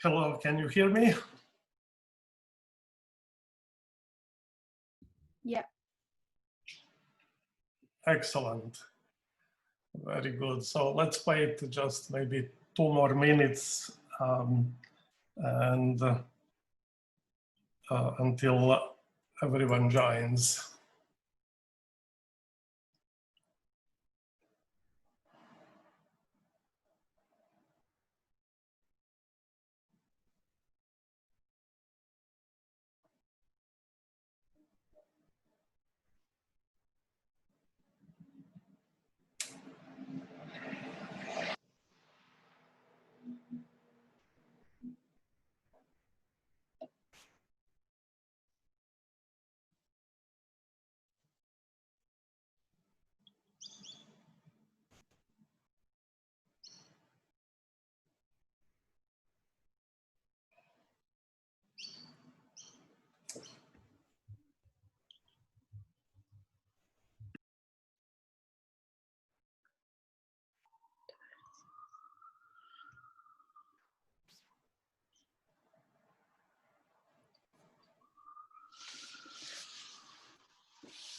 Hello, can you hear me? Yeah. Excellent. Very good. So let's wait just maybe 2 more minutes and until everyone joins.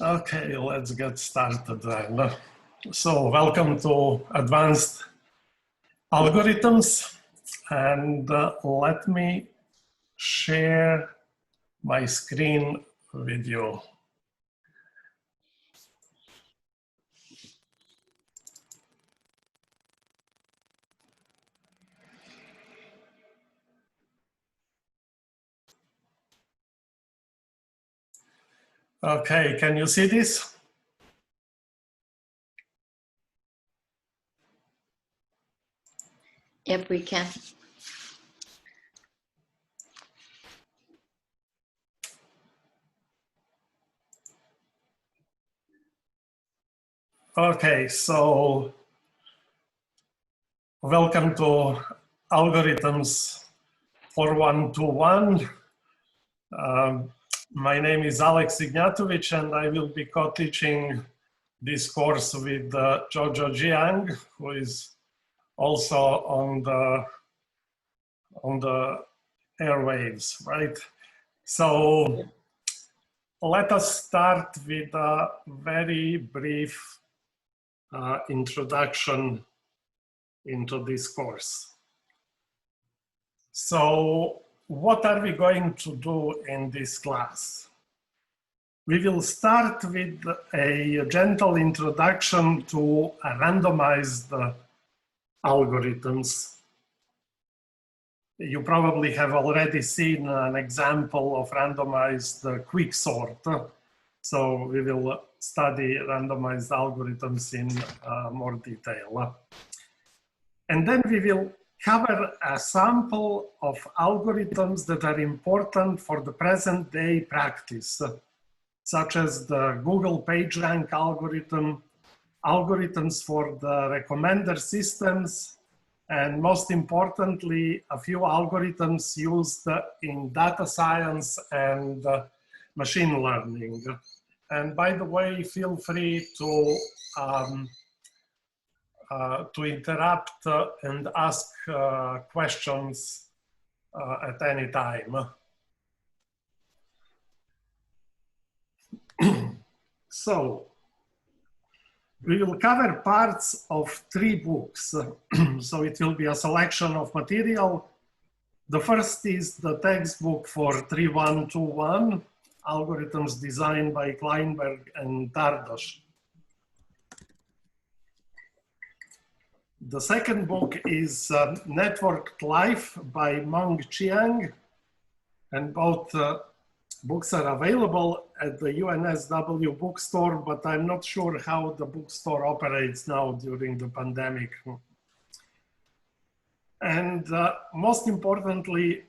Okay, let's get started then. So welcome to Advanced Algorithms, and let me share my screen with you. Okay, can you see this? Yep, we can. Okay, so welcome to Algorithms 4121. My name is Alex Ignjatovic, and I will be co-teaching this course with Jojo Jiang, who is also on the airwaves, right? So let us start with a very brief introduction into this course. So what are we going to do in this class? We will start with a gentle introduction to randomized algorithms. You probably have already seen an example of randomized quicksort. So we will study randomized algorithms in more detail. And then we will cover a sample of algorithms that are important for the present day practice, such as the Google PageRank algorithm, algorithms for the recommender systems, and most importantly, a few algorithms used in data science and machine learning. And by the way, feel free to interrupt and ask questions at any time. So, we will cover parts of 3 books. So it will be a selection of material. The first is the textbook for 3121, Algorithms Designed by Kleinberg and Dardosh. The second book is Networked Life by Meng Chiang, and both books are available at the UNSW bookstore, but I'm not sure how the bookstore operates now during the pandemic. And most importantly,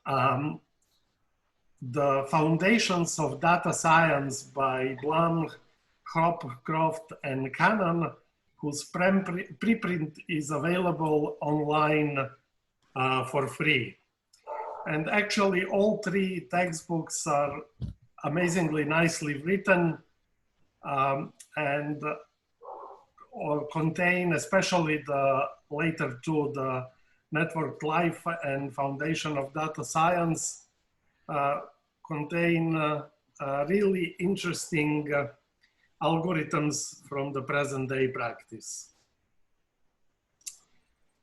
the Foundations of Data Science by Blum, Hopcroft, and Cannon, whose preprint is available online for free. And actually, all 3 textbooks are amazingly nicely written and or contain, especially the later 2, the Network Life and Foundation of Data Science contain really interesting algorithms from the present day practice.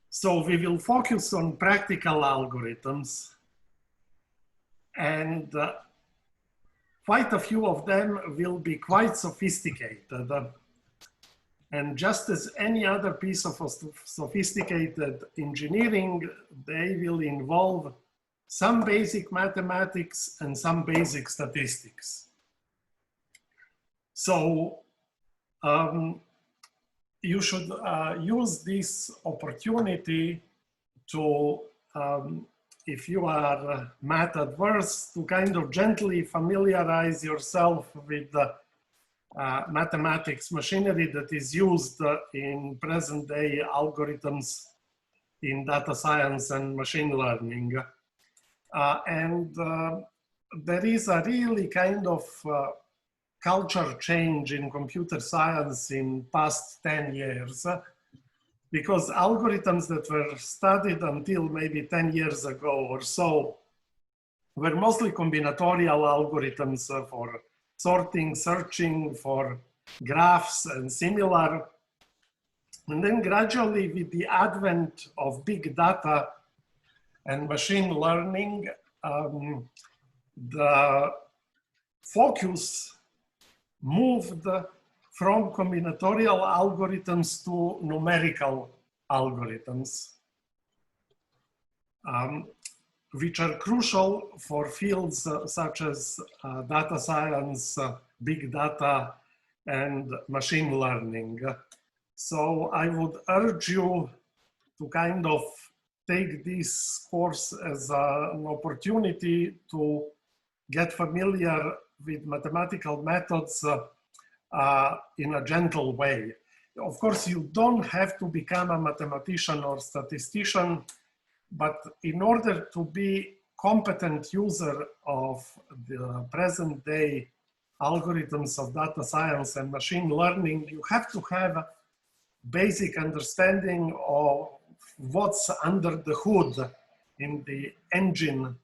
So we will focus on practical algorithms, and quite a few of them will be quite sophisticated. And just as any other piece of sophisticated engineering, they will involve some basic mathematics and some basic statistics. So you should use this opportunity to, if you are math adverse, to kind of gently familiarize yourself with the mathematics machinery that is used in present day algorithms in data science and machine learning. There is a really kind of culture change in computer science in past 10 years, because algorithms that were studied until maybe 10 years ago or so were mostly combinatorial algorithms for sorting, searching, for graphs and similar. And then gradually, with the advent of big data and machine learning, the focus moved from combinatorial algorithms to numerical algorithms, which are crucial for fields such as data science, big data, and machine learning. So I would urge you to kind of take this course as an opportunity to get familiar with mathematical methods in a gentle way. Of course, you don't have to become a mathematician or statistician, but in order to be competent user of the present day algorithms of data science and machine learning, you have to have a basic understanding of what's under the hood in the engine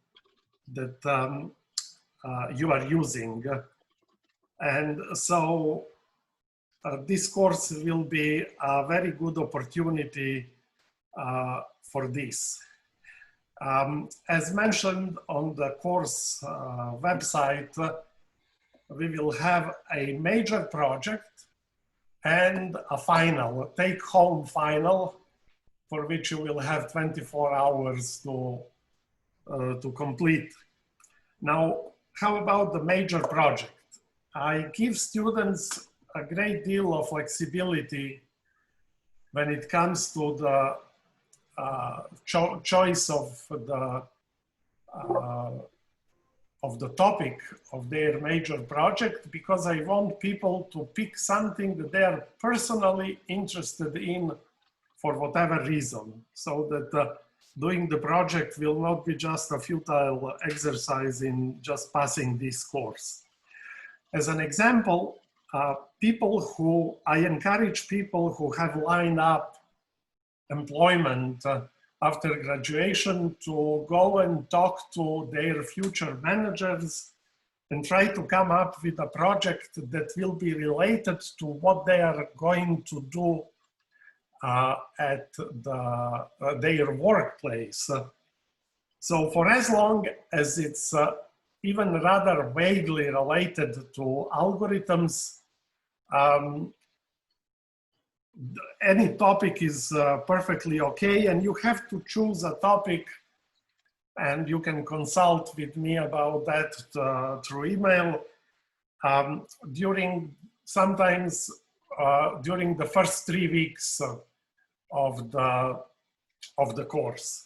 that you are using. And so this course will be a very good opportunity for this. As mentioned on the course website, we will have a major project and a final, a take-home final, for which you will have 24 hours to complete. Now, how about the major project? I give students a great deal of flexibility when it comes to the choice of the topic of their major project, because I want people to pick something that they are personally interested in for whatever reason, so that doing the project will not be just a futile exercise in just passing this course. As an example, I encourage people who have lined up employment after graduation to go and talk to their future managers and try to come up with a project that will be related to what they are going to do at their workplace. So for as long as it's even rather vaguely related to algorithms, any topic is perfectly okay, and you have to choose a topic, and you can consult with me about that through email sometimes during the first 3 weeks of the course.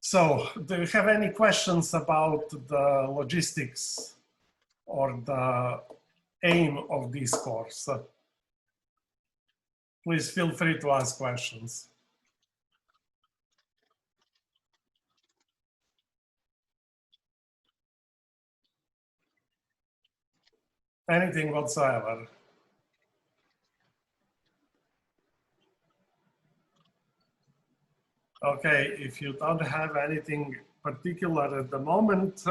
So, do you have any questions about the logistics or the aim of this course? Please feel free to ask questions. Anything whatsoever. Okay, if you don't have anything particular at the moment,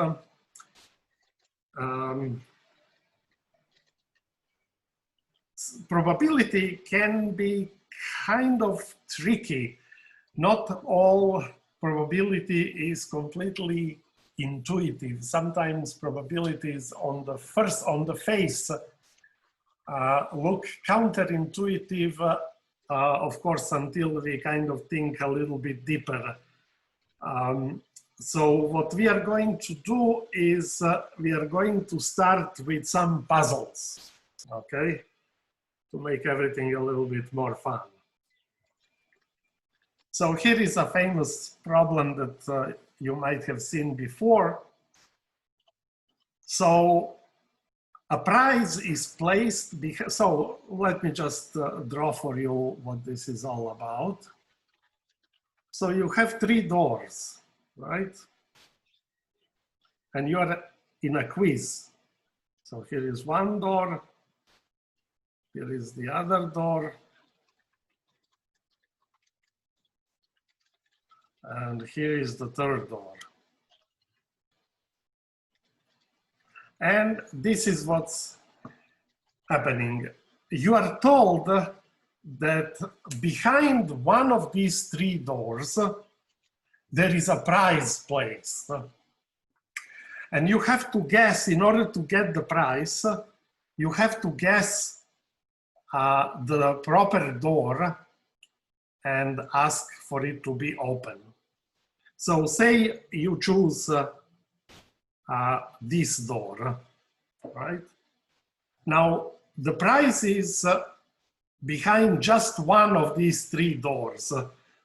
probability can be kind of tricky. Not all probability is completely intuitive. Sometimes probabilities on the face look counterintuitive, of course, until we kind of think a little bit deeper. So what we are going to do is we are going to start with some puzzles, okay, to make everything a little bit more fun. So here is a famous problem that you might have seen before. So a prize is placed, so let me just draw for you what this is all about. So you have 3 doors, right? And you are in a quiz. So here is one door, here is the other door, and here is the third door. And this is what's happening. You are told that behind one of these 3 doors, there is a prize placed. And you have to guess, in order to get the prize, you have to guess the proper door and ask for it to be open. So say you choose this door, right? Now, the prize is behind just one of these 3 doors.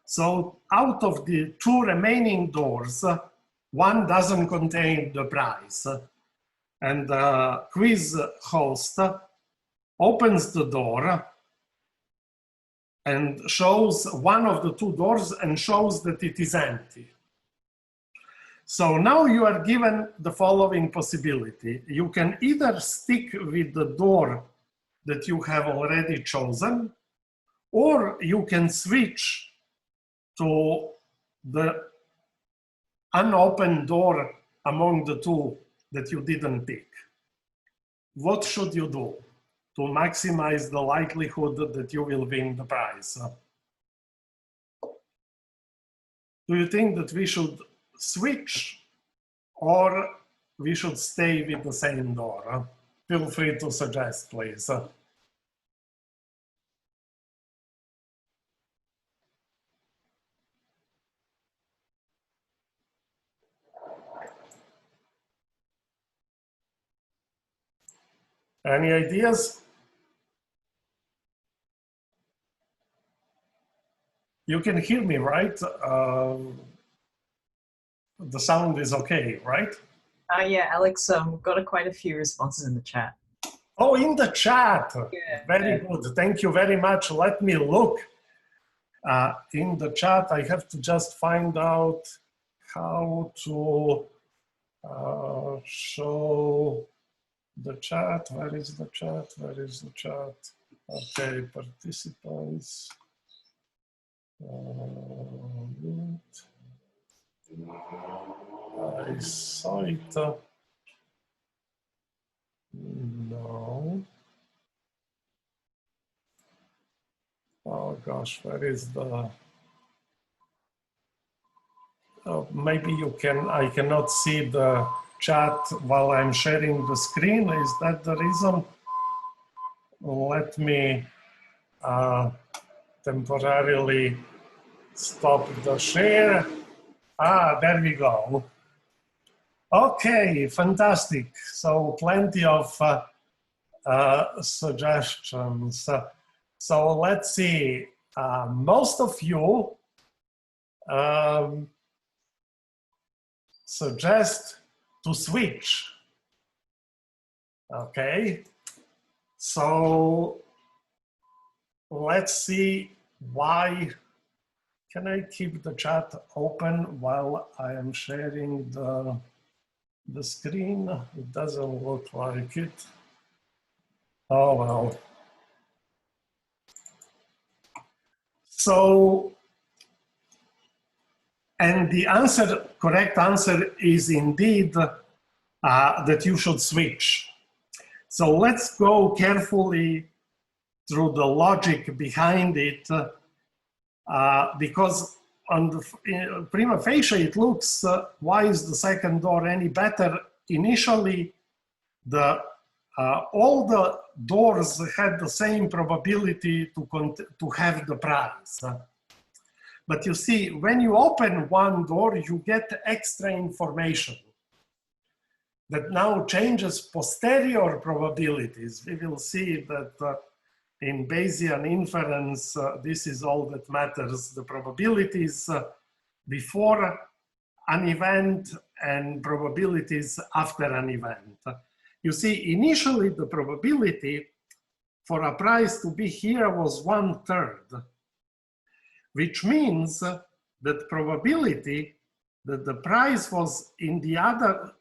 So out of the 2 remaining doors, one doesn't contain the prize. And the quiz host opens the door and shows one of the 2 doors and shows that it is empty. So now you are given the following possibility. You can either stick with the door that you have already chosen, or you can switch to the unopened door among the 2 that you didn't pick. What should you do to maximize the likelihood that you will win the prize? Do you think that we should switch, or we should stay with the same door? Feel free to suggest, please. Any ideas? You can hear me, right? The sound is okay, right? Yeah, Alex, got quite a few responses in the chat. Oh, in the chat. Yeah. Very good. Thank you very much. Let me look in the chat. I have to just find out how to show the chat. Where is the chat? Where is the chat? Okay, participants. I saw it. No. Oh gosh, where is the? Oh, maybe you can. I cannot see the chat while I'm sharing the screen. Is that the reason? Let me temporarily stop the share. Ah, there we go. Okay, fantastic. So plenty of suggestions. So let's see. Most of you suggest to switch. Okay. So let's see why. Can I keep the chat open while I am sharing the screen? It doesn't look like it. Oh, well. So And the correct answer is indeed that you should switch. So let's go carefully through the logic behind it, because on the prima facie it looks, why is the second door any better? Initially, all the doors had the same probability to have the prize. But you see, when you open one door, you get extra information that now changes posterior probabilities. We will see that in Bayesian inference, this is all that matters, the probabilities before an event and probabilities after an event. You see, initially the probability for a prize to be here was 1/3, which means that probability that the prize was in the other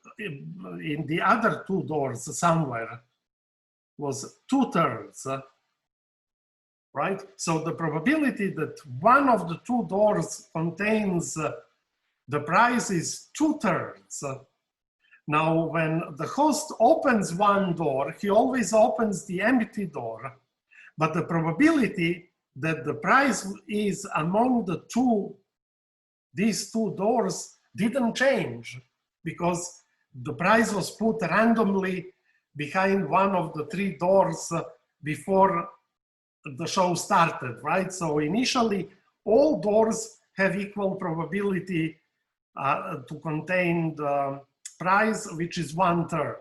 two doors somewhere was 2/3, right? So the probability that one of the two doors contains the prize is 2/3. Now, when the host opens one door, he always opens the empty door, but the probability that the prize is among these two doors didn't change, because the prize was put randomly behind one of the three doors before the show started, right? So initially, all doors have equal probability to contain the prize, which is 1/3.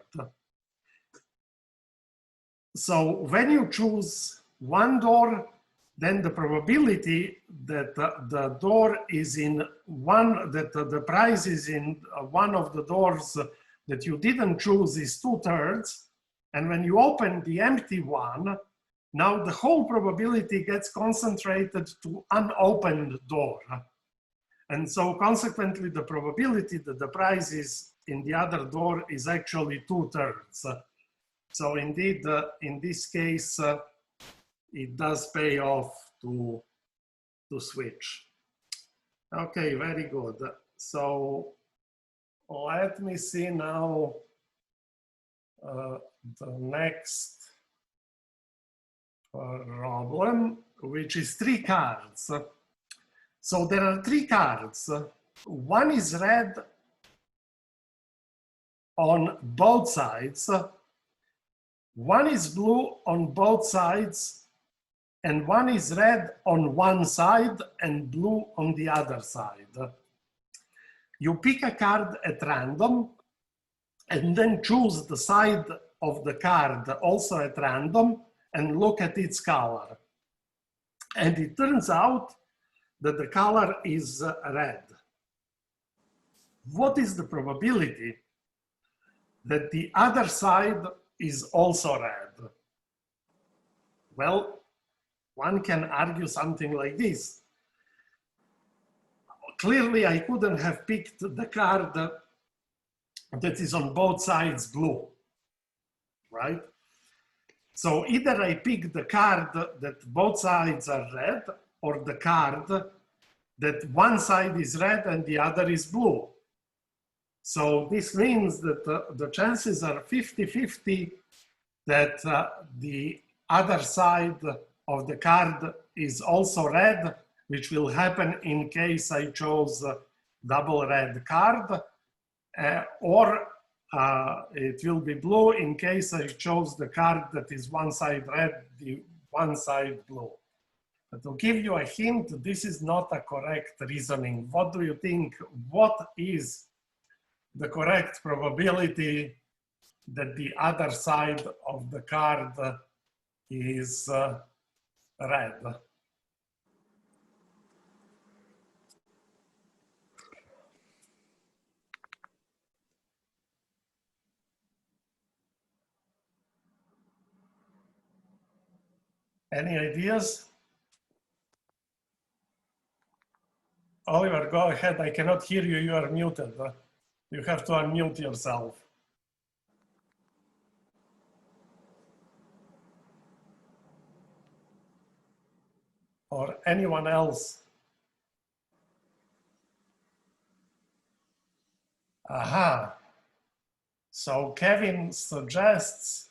So when you choose one door, then the probability that the door is in one, that the prize is in one of the doors that you didn't choose is 2/3. And when you open the empty one, now the whole probability gets concentrated to unopened door. And so consequently, the probability that the prize is in the other door is actually 2/3. So indeed, in this case, it does pay off to switch. Okay, very good. So let me see now the next problem, which is 3 cards. So there are 3 cards. One is red on both sides. One is blue on both sides, and one is red on one side and blue on the other side. You pick a card at random and then choose the side of the card also at random and look at its color. And it turns out that the color is red. What is the probability that the other side is also red? Well, one can argue something like this. Clearly, I couldn't have picked the card that is on both sides blue, right? So either I pick the card that both sides are red, or the card that one side is red and the other is blue. So this means that the chances are 50-50 that the other side of the card is also red, which will happen in case I chose double red card, or it will be blue in case I chose the card that is one side red, the one side blue. But to give you a hint, this is not a correct reasoning. What do you think? What is the correct probability that the other side of the card is red? Any ideas? Oliver, go ahead. I cannot hear you. You are muted. You have to unmute yourself. Or anyone else. Aha. So Kevin suggests,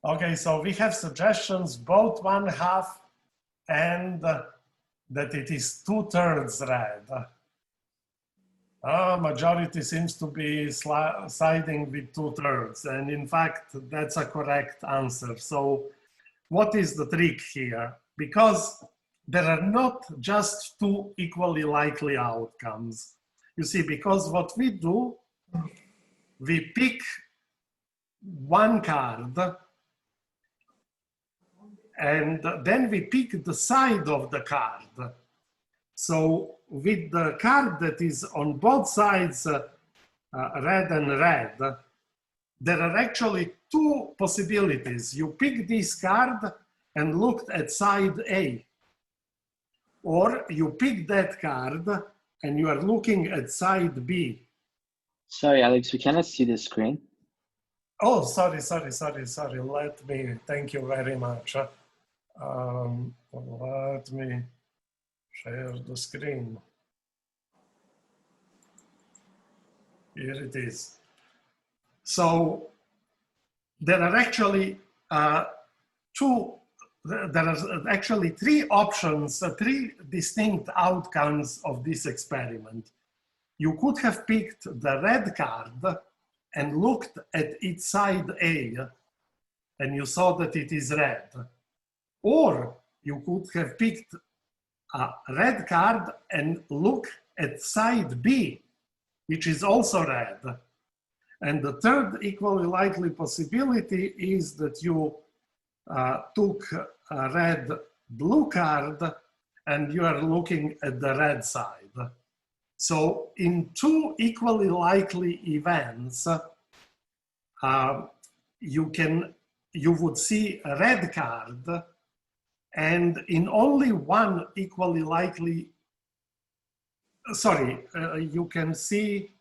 okay, so we have suggestions both 1/2 and that it is 2/3 red. Majority seems to be siding with 2/3, and in fact, that's a correct answer. So what is the trick here? Because there are not just two equally likely outcomes. You see, because what we do, we pick one card and then we pick the side of the card. So with the card that is on both sides, red and red, there are actually two possibilities. You pick this card and looked at side A, or you pick that card and you are looking at side B. Sorry, Alex, we cannot see the screen. Oh, sorry. Let me, thank you very much. Let me share the screen. Here it is. So there are actually three options, three distinct outcomes of this experiment. You could have picked the red card and looked at its side A, and you saw that it is red. Or you could have picked a red card and look at side B, which is also red. And the third equally likely possibility is that you took a red blue card and you are looking at the red side. So in two equally likely events, you would see a red card, and in only one equally likely, you can see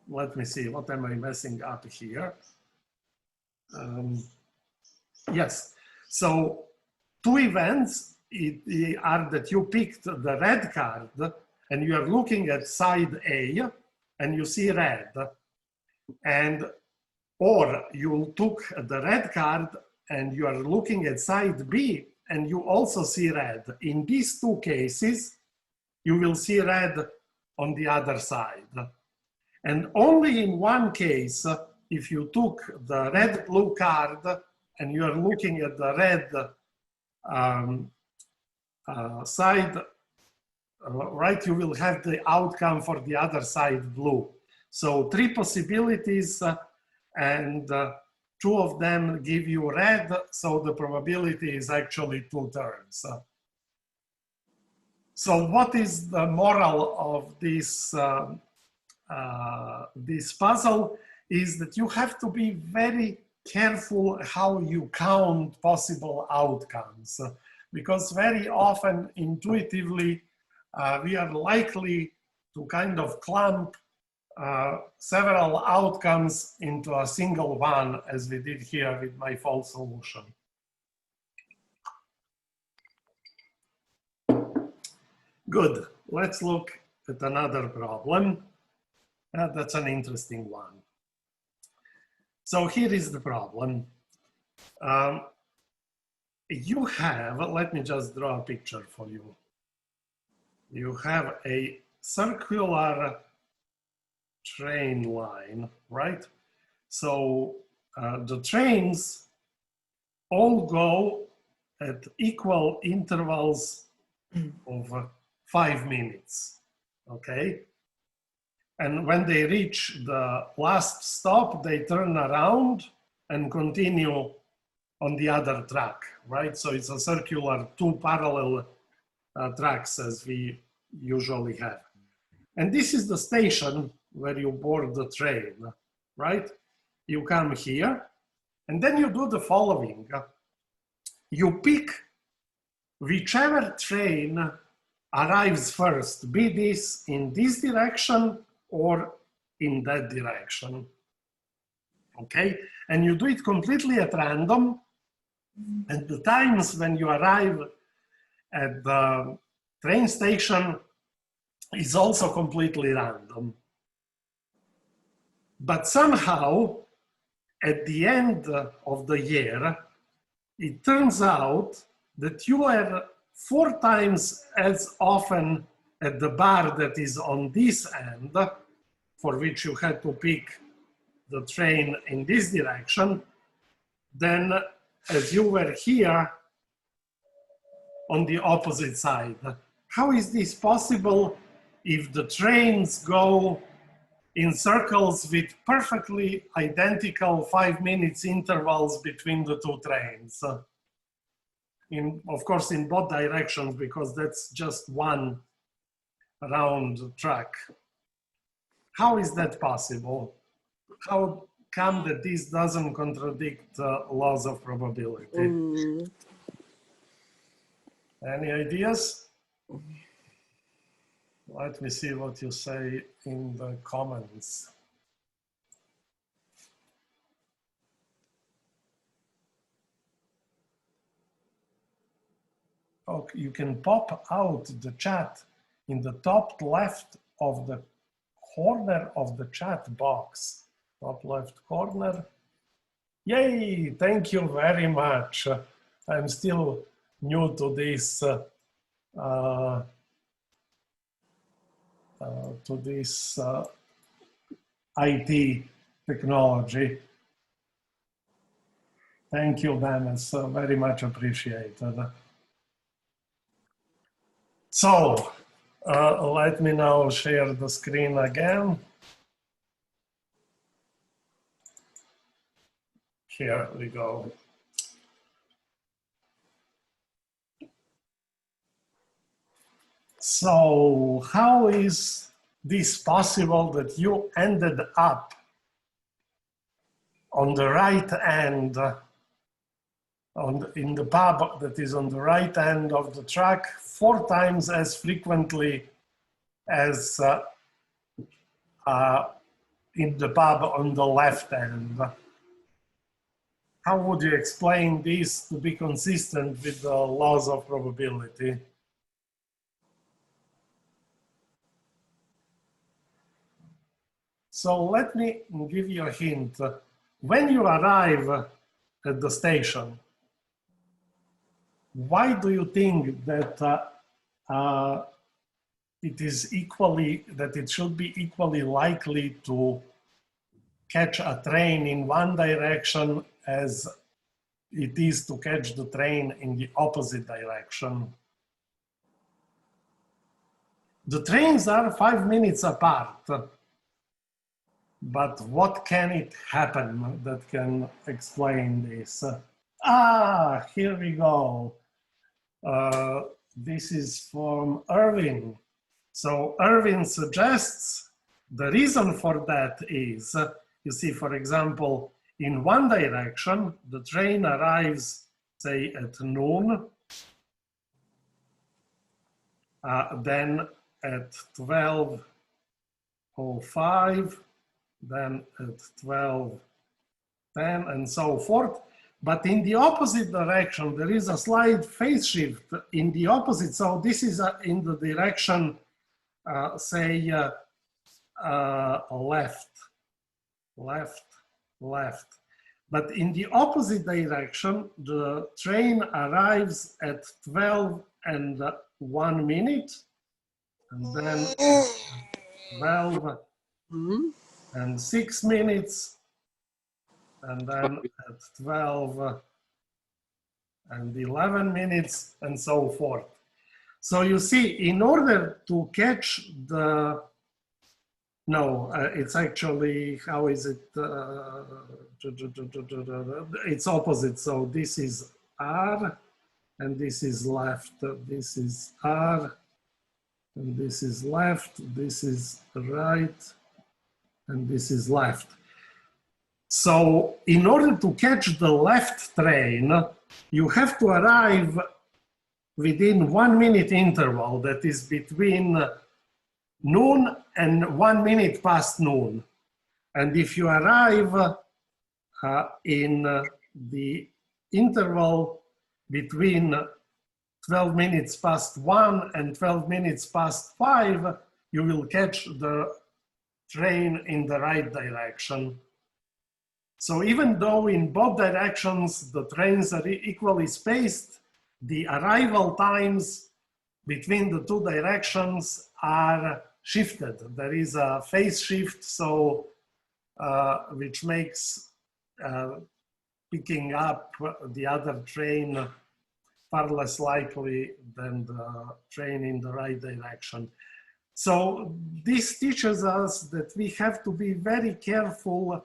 let me see, what am I messing up here? Yes, so two events are that you picked the red card and you are looking at side A and you see red, or you took the red card and you are looking at side B and you also see red. In these two cases, you will see red on the other side. And only in one case, if you took the red blue card and you are looking at the red side, right, you will have the outcome for the other side blue. So three possibilities, and two of them give you red, so the probability is actually 2/3. So what is the moral of this this puzzle is that you have to be very careful how you count possible outcomes, because very often intuitively we are likely to kind of clump several outcomes into a single one, as we did here with my false solution. Good, let's look at another problem. That's an interesting one. So here is the problem. You have, let me just draw a picture for you. You have a circular train line, right? So the trains all go at equal intervals of 5 minutes, okay? And when they reach the last stop, they turn around and continue on the other track, right? So it's a circular, two parallel tracks as we usually have. And this is the station where you board the train, right? You come here, and then you do the following. You pick whichever train arrives first, be this in this direction or in that direction, okay? And you do it completely at random, And the times when you arrive at the train station is also completely random. But somehow, at the end of the year, it turns out that you were 4 times as often at the bar that is on this end, for which you had to pick the train in this direction, than as you were here on the opposite side. How is this possible if the trains go in circles with perfectly identical 5 minutes intervals between the 2 trains? Of course, in both directions, because that's just one round track. How is that possible? How come that this doesn't contradict laws of probability? Any ideas? Let me see what you say in the comments. Okay, you can pop out the chat in the top left of the corner of the chat box. Top left corner. Yay, thank you very much. I'm still new to this IT technology. Thank you, Dennis, very much appreciated. So, let me now share the screen again. Here we go. So, how is this possible that you ended up on the right end, in the pub that is on the right end of the track 4 times as frequently as in the pub on the left end? How would you explain this to be consistent with the laws of probability? So let me give you a hint. When you arrive at the station, why do you think that it should be equally likely to catch a train in one direction as it is to catch the train in the opposite direction? The trains are 5 minutes apart, but what can it happen that can explain this? Here we go. This is from Irvin. So Irvin suggests the reason for that is, you see, for example, in one direction, the train arrives, say, at noon, then at 12:05, then at 12:10, and so forth. But in the opposite direction, there is a slight phase shift in the opposite. So this is in the direction, say, left. But in the opposite direction, the train arrives at 12:01, and then 12:06, and then at 12:11, and so forth. So you see, in order to catch the, it's actually, how is it? It's opposite. So this is R, and this is left. This is R, and this is left. This is right, and this is left. So in order to catch the left train, you have to arrive within 1 minute interval that is between noon and 1 minute past noon. And if you arrive in the interval between 12 minutes past 1 and 12 minutes past 5, you will catch the train in the right direction. So even though in both directions the trains are equally spaced, the arrival times between the two directions are shifted. There is a phase shift, so which makes picking up the other train far less likely than the train in the right direction. So this teaches us that we have to be very careful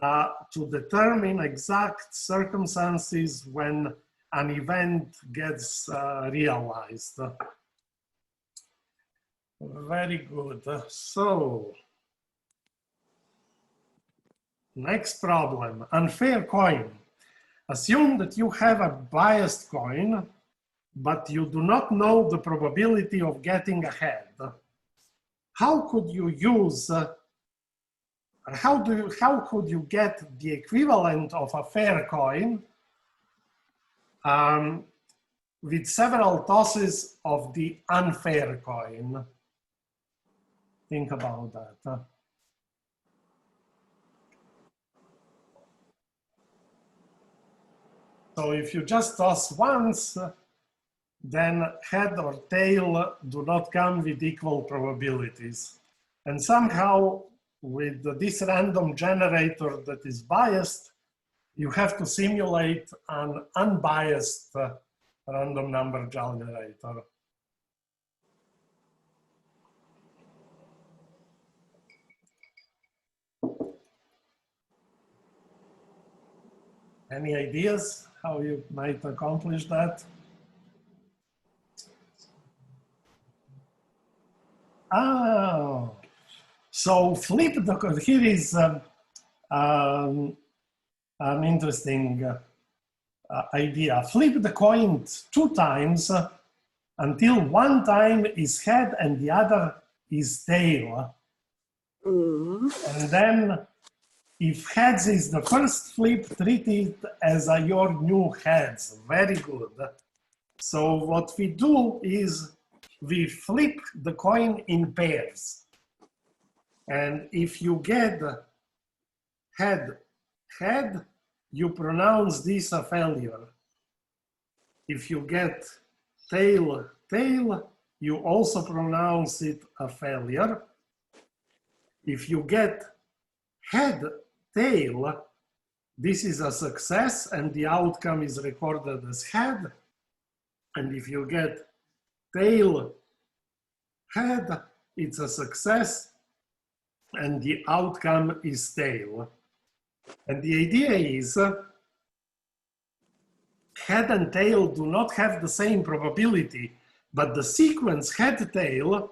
to determine exact circumstances when an event gets realized. Very good. So, next problem, unfair coin. Assume that you have a biased coin, but you do not know the probability of getting ahead. How could you use, how could you get the equivalent of a fair coin with several tosses of the unfair coin? Think about that. So if you just toss once, then head or tail do not come with equal probabilities. And somehow with this random generator that is biased, you have to simulate an unbiased random number generator. Any ideas how you might accomplish that? Oh, so flip the, here is an interesting idea. Flip the coin 2 times until one time is head and the other is tail. And then if heads is the first flip, treat it as your new heads. Very good. So what we do is we flip the coin in pairs. And if you get head, head, you pronounce this a failure. If you get tail, tail, you also pronounce it a failure. If you get head, tail, this is a success and the outcome is recorded as head. And if you get tail, head, it's a success and the outcome is tail. And the idea is head and tail do not have the same probability, but the sequence head, tail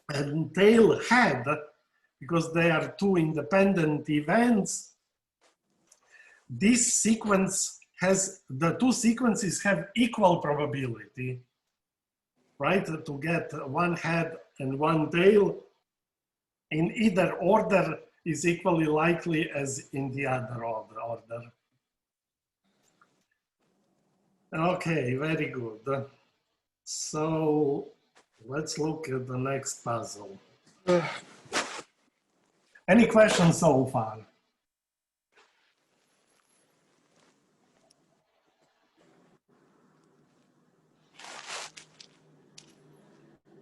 and tail, head, because they are 2 independent events, this sequence has, the 2 sequences have equal probability, right? To get 1 head and 1 tail in either order is equally likely as in the other order. Okay, very good. So let's look at the next puzzle. Any questions so far?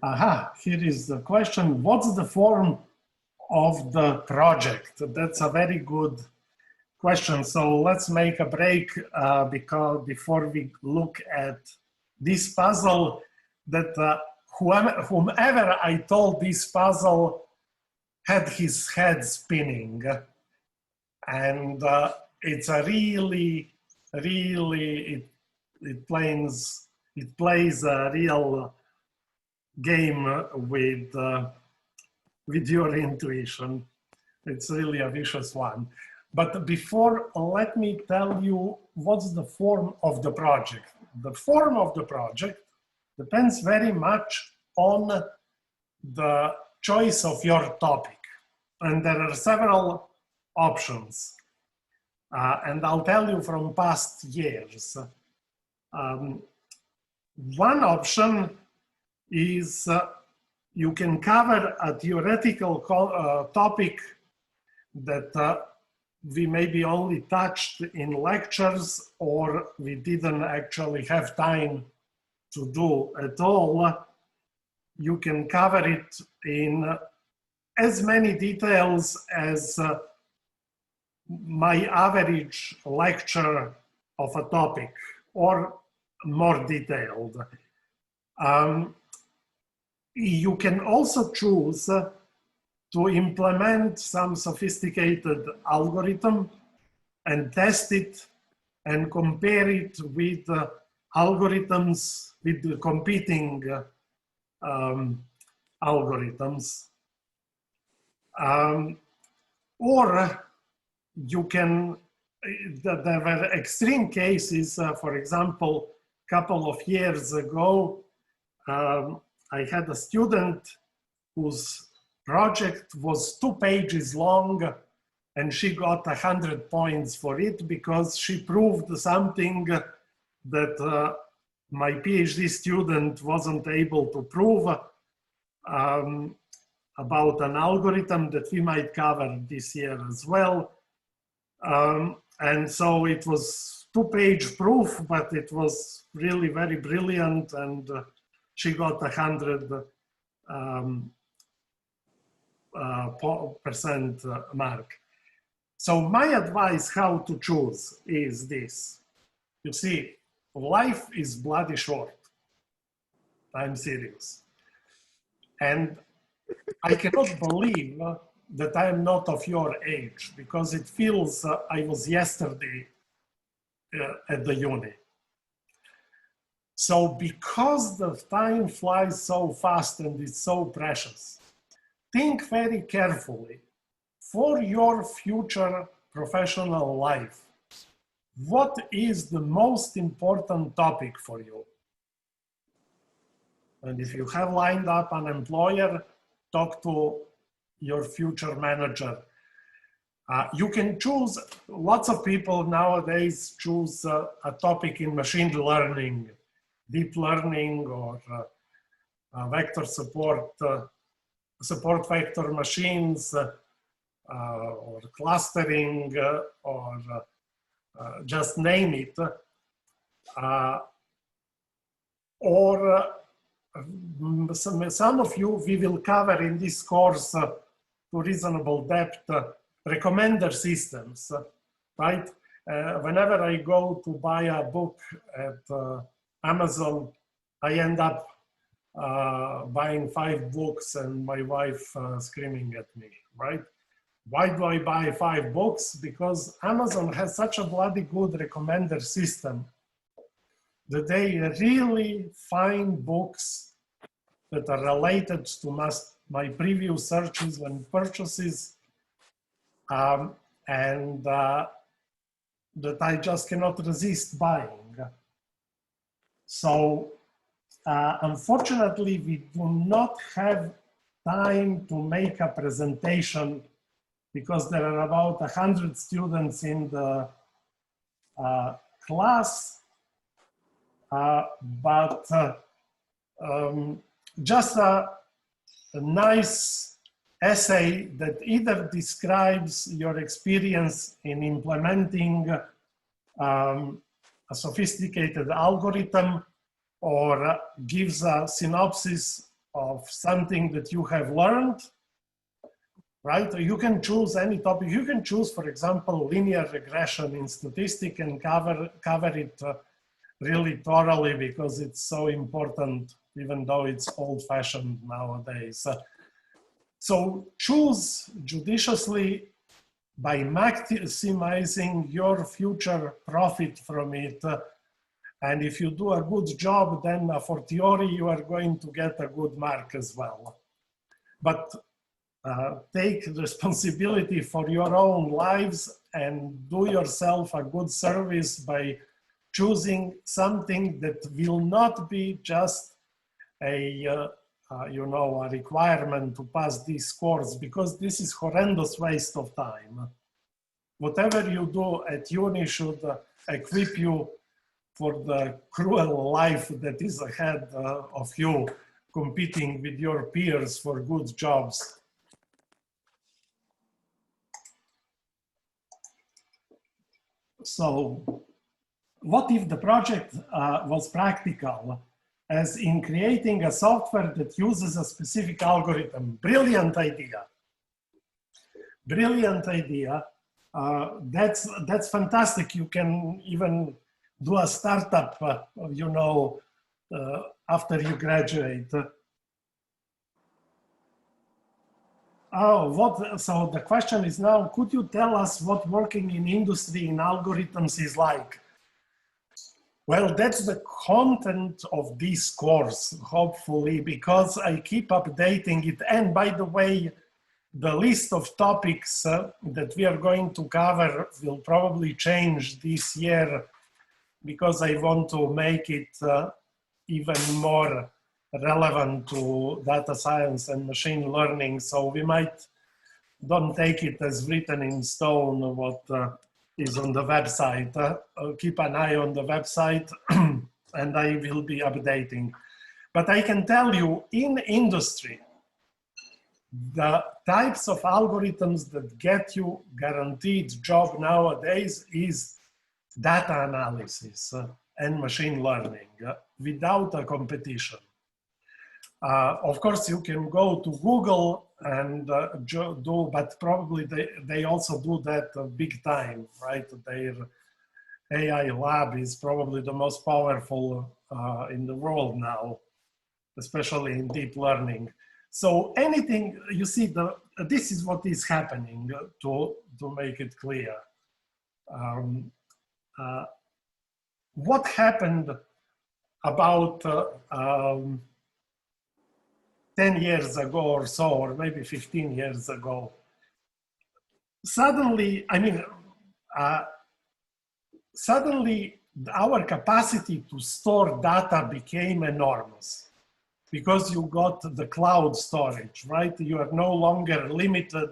Aha, here is the question. What's the form of the project? That's a very good question. So let's make a break because before we look at this puzzle, that whomever I told this puzzle had his head spinning. And it's a really, it plays a real game with your intuition. It's really a vicious one. But before, let me tell you what's the form of the project. The form of the project depends very much on the choice of your topic. And there are several options. And I'll tell you from past years. One option is you can cover a theoretical topic that we maybe only touched in lectures or we didn't actually have time to do at all. You can cover it in as many details as my average lecture of a topic, or more detailed. You can also choose to implement some sophisticated algorithm and test it and compare it with algorithms, with the competing algorithms. Or you can, there were extreme cases, for example, a couple of years ago, I had a student whose project was 2 pages long and she got 100 points for it because she proved something that my PhD student wasn't able to prove about an algorithm that we might cover this year as well. And so it was 2-page proof, but it was really very brilliant, and she got 100% mark. So my advice how to choose is this. You see, life is bloody short. I'm serious. And I cannot believe that I am not of your age, because it feels I was yesterday at the uni. So because the time flies so fast and it's so precious, think very carefully for your future professional life. What is the most important topic for you? And if you have lined up an employer, talk to your future manager. You can choose, lots of people nowadays choose a topic in machine learning, deep learning, or vector support, support vector machines, or clustering, or just name it. Or some of you, we will cover in this course to reasonable depth recommender systems, right? Whenever I go to buy a book at Amazon, I end up buying 5 books and my wife screaming at me, right? Why do I buy 5 books? Because Amazon has such a bloody good recommender system that they really find books that are related to my previous searches and purchases, and that I just cannot resist buying. So unfortunately, we do not have time to make a presentation because there are about 100 students in the class, but just a nice essay that either describes your experience in implementing a sophisticated algorithm, or gives a synopsis of something that you have learned, right? You can choose any topic. You can choose, for example, linear regression in statistics and cover it really thoroughly, because it's so important, even though it's old-fashioned nowadays. So choose judiciously by maximizing your future profit from it. And if you do a good job, then a fortiori you are going to get a good mark as well. But take responsibility for your own lives and do yourself a good service by choosing something that will not be just a a requirement to pass this course, because this is horrendous waste of time. whatever you do at uni should equip you for the cruel life that is ahead of you, competing with your peers for good jobs. So what if the project was practical, as in creating a software that uses a specific algorithm? Brilliant idea. Brilliant idea. That's fantastic. You can even do a startup, you know, after you graduate. So the question is now, could you tell us what working in industry in algorithms is like? Well, that's the content of this course, hopefully, because I keep updating it. And by the way, the list of topics that we are going to cover will probably change this year, because I want to make it even more relevant to data science and machine learning. So we might don't take it as written in stone what is on the website. Keep an eye on the website and I will be updating. But I can tell you, in industry, the types of algorithms that get you guaranteed job nowadays is data analysis and machine learning without a competition. Of course, you can go to Google and do, but probably they also do that big time, right? Their AI lab is probably the most powerful in the world now, especially in deep learning. So anything, you see, this is what is happening, to make it clear. What happened about 10 years ago or so, or maybe 15 years ago? Suddenly, suddenly our capacity to store data became enormous, because you got the cloud storage, right? You are no longer limited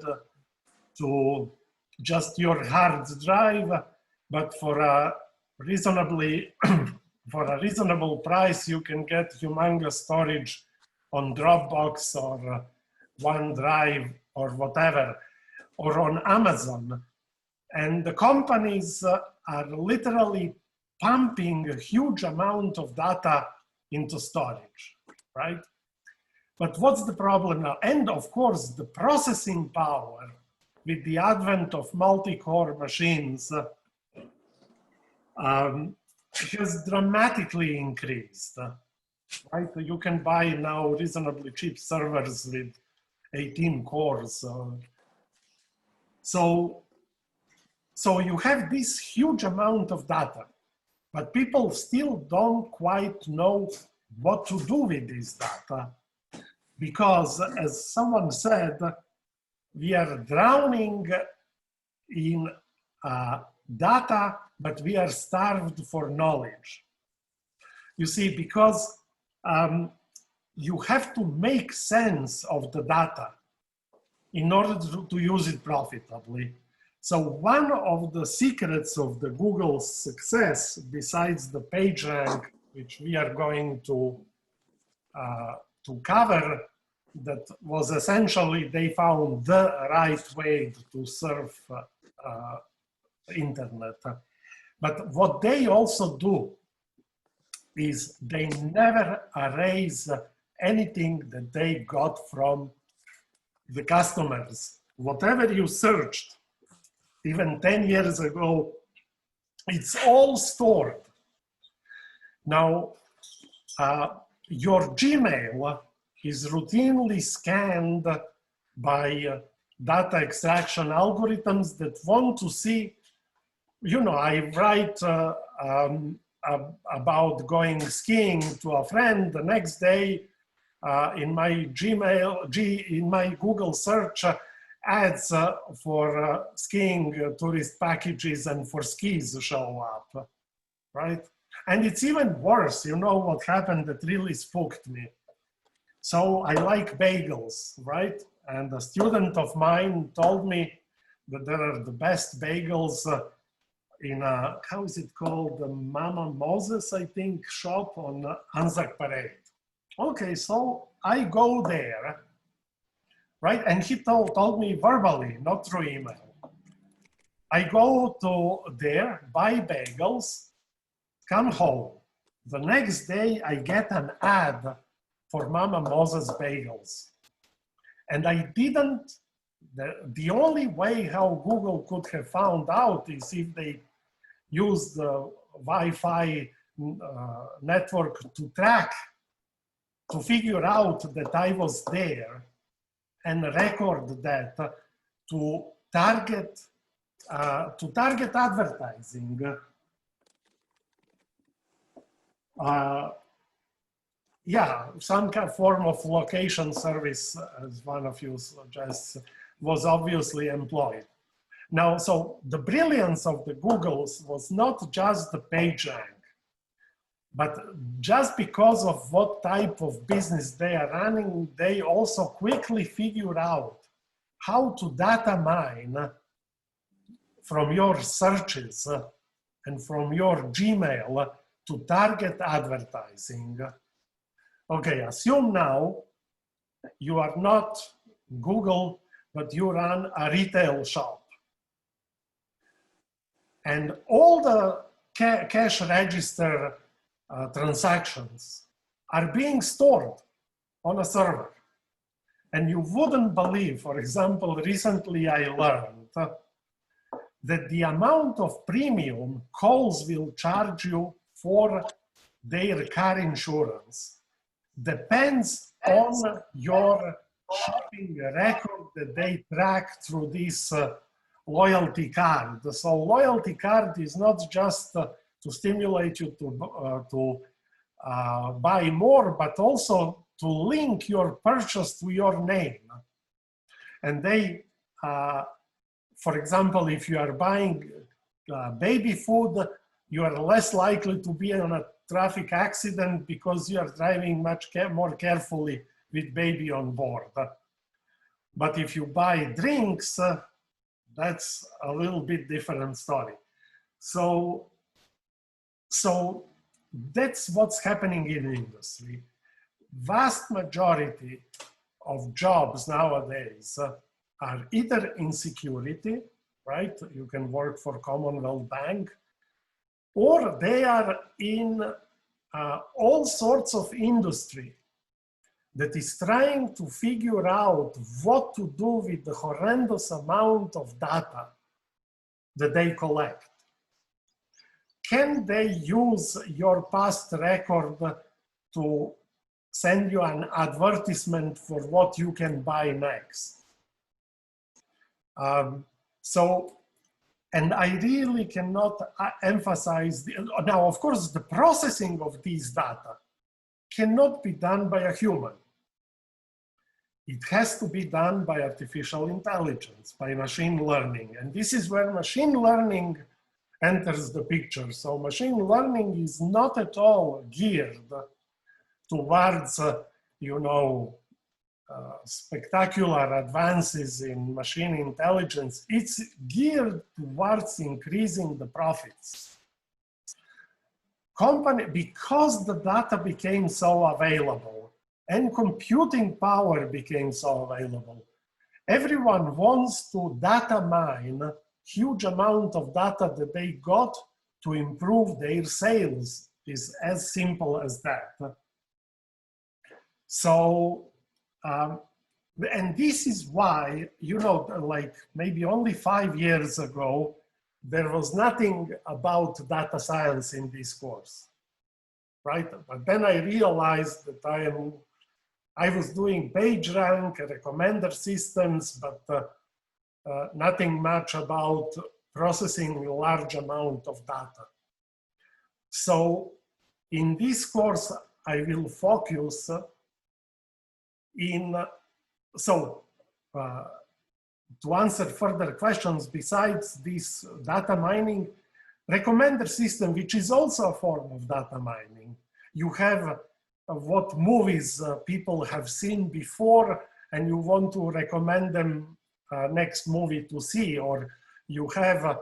to just your hard drive, but for a reasonable price, you can get humongous storage on Dropbox or OneDrive or whatever, or on Amazon. And the companies are literally pumping a huge amount of data into storage, right? But what's the problem now? And of course, the processing power with the advent of multi-core machines has dramatically increased, right? You can buy now reasonably cheap servers with 18 cores. So you have this huge amount of data, but people still don't quite know what to do with this data, because, as someone said, we are drowning in data, but we are starved for knowledge. You see, because you have to make sense of the data in order to use it profitably. So one of the secrets of the Google's success, besides the PageRank, which we are going to cover, that was essentially they found the right way to surf internet. But what they also do is they never erase anything that they got from the customers. Whatever you searched, even 10 years ago, it's all stored. Now, your Gmail is routinely scanned by data extraction algorithms that want to see, you know, I write about going skiing to a friend. The next day, in my in my Google search, ads for skiing tourist packages and for skis show up, right? And it's even worse. You know what happened that really spooked me? So I like bagels, right? And a student of mine told me that there are the best bagels in a, how is it called, the Mama Moses, I think, shop on Anzac Parade. Okay, so I go there, right? And he told me verbally, not through email. I go to there, buy bagels, come home. The next day, I get an ad for Mama Moses bagels. And I didn't, the only way how Google could have found out is if they used the Wi-Fi network to track, to figure out that I was there and record that to target advertising. Yeah, some kind of form of location service, as one of you suggests, was obviously employed. Now, so the brilliance of the Googles was not just the page rank, but just because of what type of business they are running, they also quickly figure out how to data mine from your searches and from your Gmail to target advertising. Okay, assume now you are not Google, but you run a retail shop. And all the cash register transactions are being stored on a server. And you wouldn't believe, for example, recently I learned that the amount of premium calls will charge you for their car insurance depends on your shopping record that they track through this loyalty card. So loyalty card is not just to stimulate you to buy more, but also to link your purchase to your name. And they, for example, if you are buying baby food, you are less likely to be in a traffic accident because you are driving much more carefully with baby on board. But if you buy drinks, that's a little bit different story. So that's what's happening in the industry. Vast majority of jobs nowadays are either in security, right? You can work for Commonwealth Bank, or they are in all sorts of industry that is trying to figure out what to do with the horrendous amount of data that they collect. Can they use your past record to send you an advertisement for what you can buy next? And I really cannot emphasize, now of course the processing of these data cannot be done by a human. It has to be done by artificial intelligence, by machine learning. And this is where machine learning enters the picture. So machine learning is not at all geared towards, spectacular advances in machine intelligence. It's geared towards increasing the profits. Because the data became so available and computing power became so available, everyone wants to data mine huge amount of data that they got to improve their sales. Is as simple as that. So, and this is why, like maybe only 5 years ago, there was nothing about data science in this course, right? But then I realized that I was doing PageRank, recommender systems, but nothing much about processing a large amount of data. So in this course, I will focus to answer further questions besides this data mining, recommender system, which is also a form of data mining. You have what movies people have seen before, and you want to recommend them next movie to see, or you have a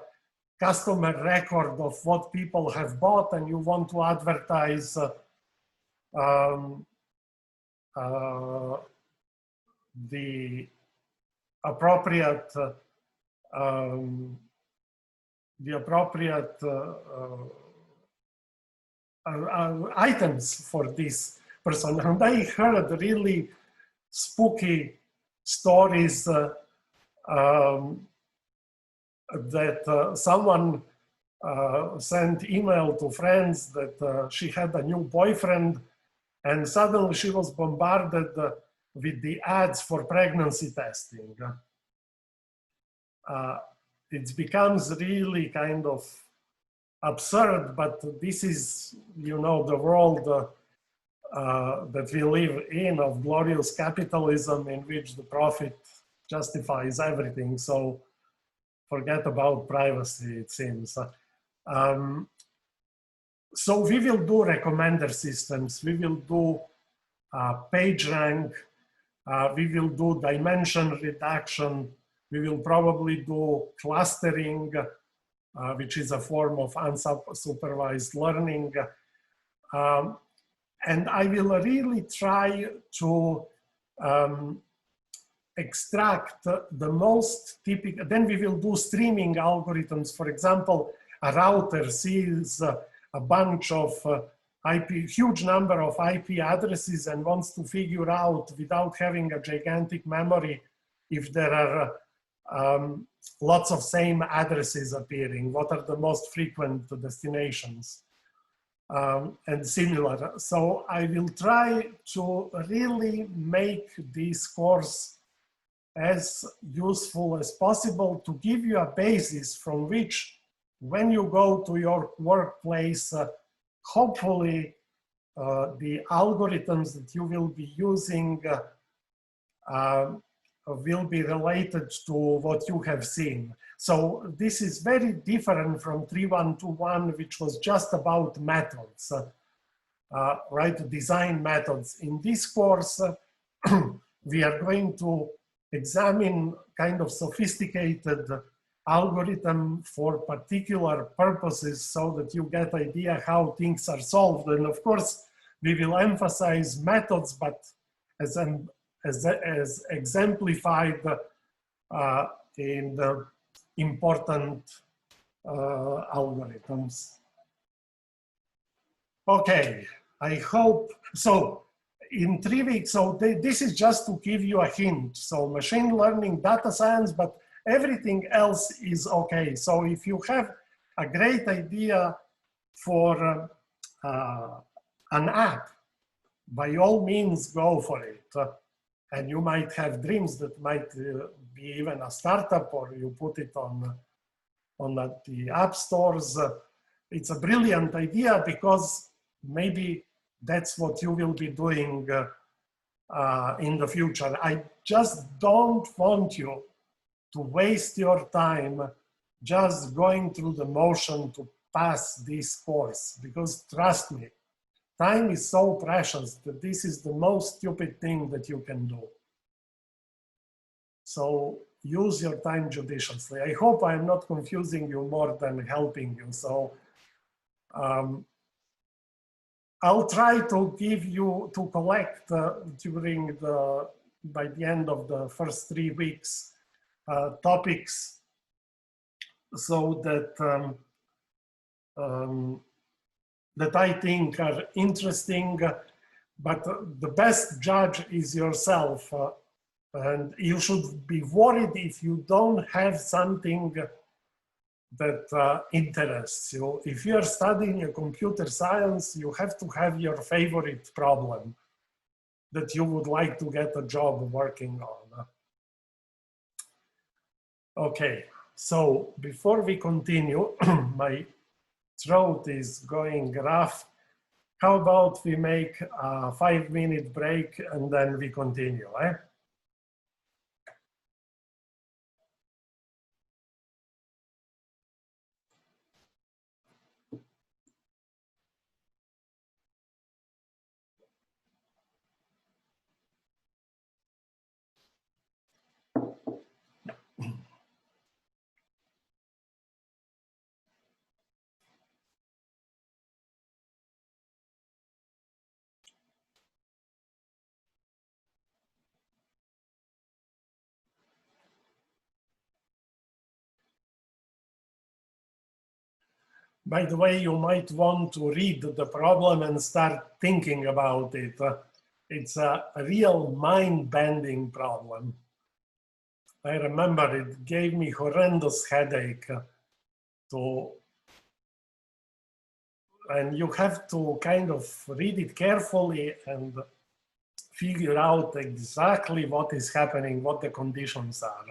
customer record of what people have bought and you want to advertise the appropriate items for this person. And I heard really spooky stories that someone sent email to friends that she had a new boyfriend, and suddenly she was bombarded with the ads for pregnancy testing. It becomes really kind of absurd, but this is, you know, the world that we live in, of glorious capitalism, in which the profit justifies everything. So forget about privacy, it seems. So we will do recommender systems. We will do page rank. We will do dimension reduction. We will probably do clustering, which is a form of unsupervised learning. And I will really try to extract the most typical. Then we will do streaming algorithms. For example, a router sees a bunch of huge number of IP addresses and wants to figure out, without having a gigantic memory, if there are lots of same addresses appearing, what are the most frequent destinations, and similar. So I will try to really make this course as useful as possible to give you a basis from which, when you go to your workplace, hopefully the algorithms that you will be using will be related to what you have seen. So this is very different from 3121, which was just about methods, right? Design methods. In this course, we are going to examine kind of sophisticated algorithm for particular purposes, so that you get idea how things are solved. And of course, we will emphasize methods, but as exemplified in the important algorithms. Okay, I hope, so in 3 weeks, so this is just to give you a hint. So machine learning, data science, but everything else is okay. So if you have a great idea for an app, by all means go for it. And you might have dreams that might be even a startup, or you put it on the app stores. It's a brilliant idea, because maybe that's what you will be doing in the future. I just don't want you to waste your time just going through the motion to pass this course, because trust me, time is so precious that this is the most stupid thing that you can do. So use your time judiciously. I hope I'm not confusing you more than helping you. So I'll try to give you, to collect by the end of the first 3 weeks, topics, so that that I think are interesting, but the best judge is yourself. And you should be worried if you don't have something that interests you. If you're studying a computer science, you have to have your favorite problem that you would like to get a job working on. Okay, so before we continue, my throat is going rough. How about we make a 5-minute break and then we continue, eh? By the way, you might want to read the problem and start thinking about it. It's a real mind-bending problem. I remember it gave me horrendous headache and you have to kind of read it carefully and figure out exactly what is happening, what the conditions are.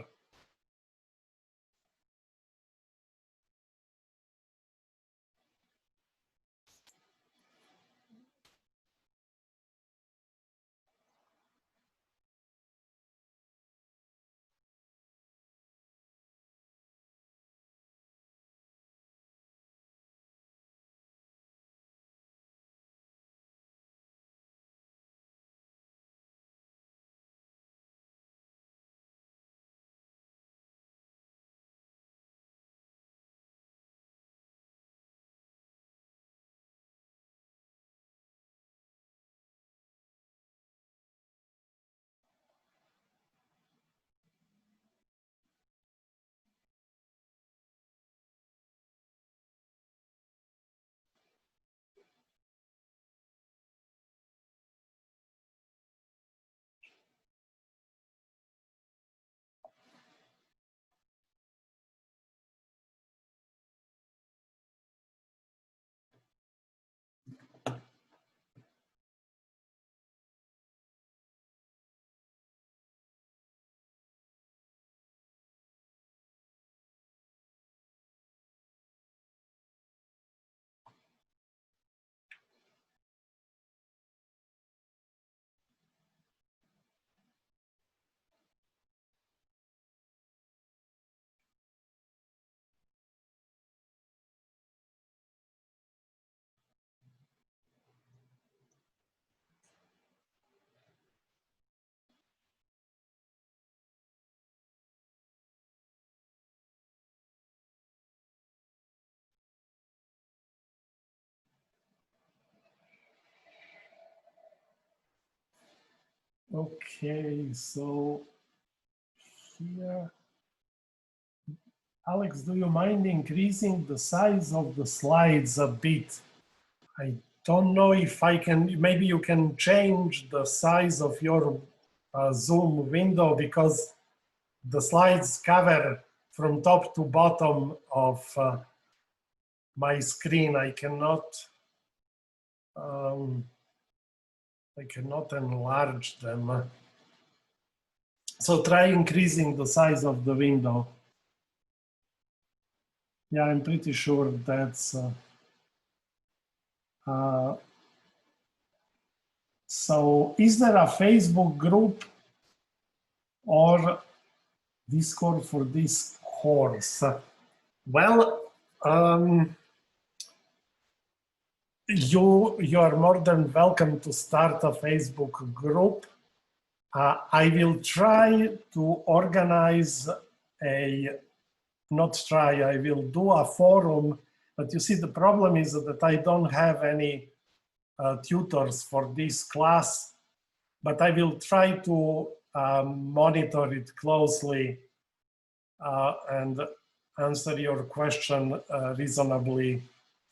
Okay, so here, Alex, do you mind increasing the size of the slides a bit? I don't know if I can, maybe you can change the size of your Zoom window because the slides cover from top to bottom of my screen. I cannot enlarge them. So try increasing the size of the window. Yeah, I'm pretty sure that's so is there a Facebook group or Discord for this course? Well, you are more than welcome to start a Facebook group. I will try to organize I will do a forum, but you see the problem is that I don't have any tutors for this class, but I will try to monitor it closely and answer your question reasonably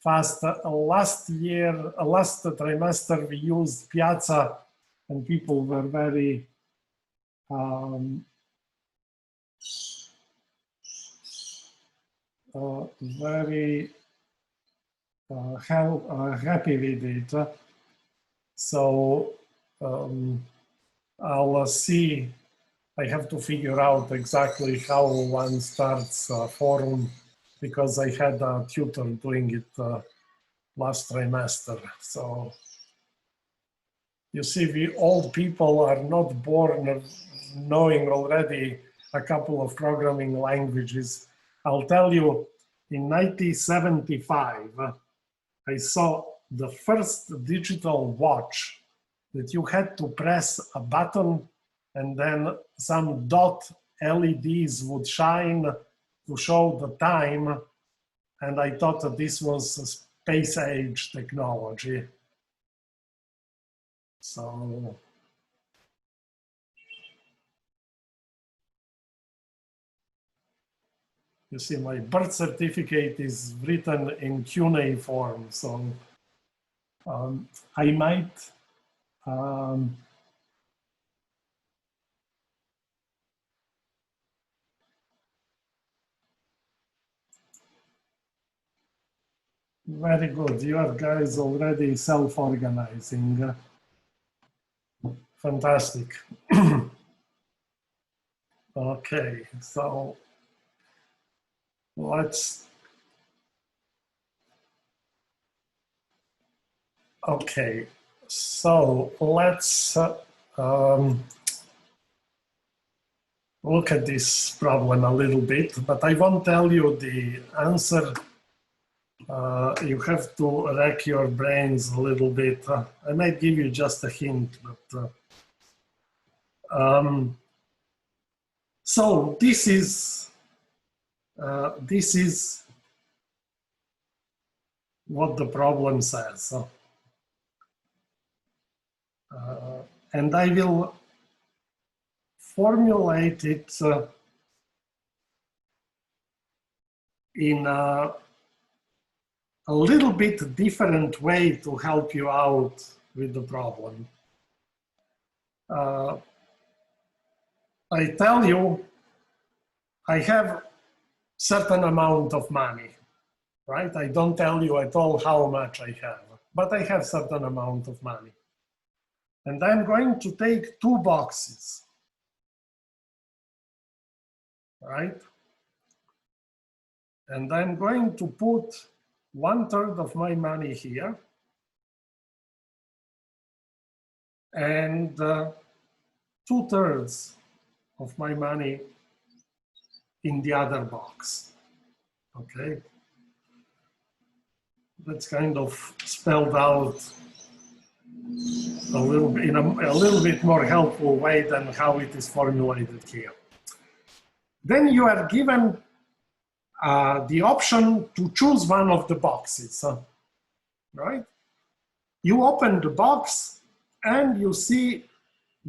fast. Last trimester, we used Piazza and people were very happy with it. So I'll see. I have to figure out exactly how one starts a forum because I had a tutor doing it last trimester. So you see, we old people are not born knowing already a couple of programming languages. I'll tell you, in 1975, I saw the first digital watch that you had to press a button and then some dot LEDs would shine to show the time. And I thought that this was a space age technology. So You see, my birth certificate is written in cuneiform, so I might very good. You are guys already self-organizing. Fantastic. Okay, so let's. Okay, so let's look at this problem a little bit, but I won't tell you the answer. You have to rack your brains a little bit. I might give you just a hint, but so this is what the problem says, and I will formulate it in a little bit different way to help you out with the problem. I tell you, I have certain amount of money, right? I don't tell you at all how much I have, but I have certain amount of money. And I'm going to take 2 boxes, right? And I'm going to put 1/3 of my money here and 2/3 of my money in the other box, okay? That's kind of spelled out a little bit, in a little bit more helpful way than how it is formulated here. Then you are given the option to choose one of the boxes, right? You open the box and you see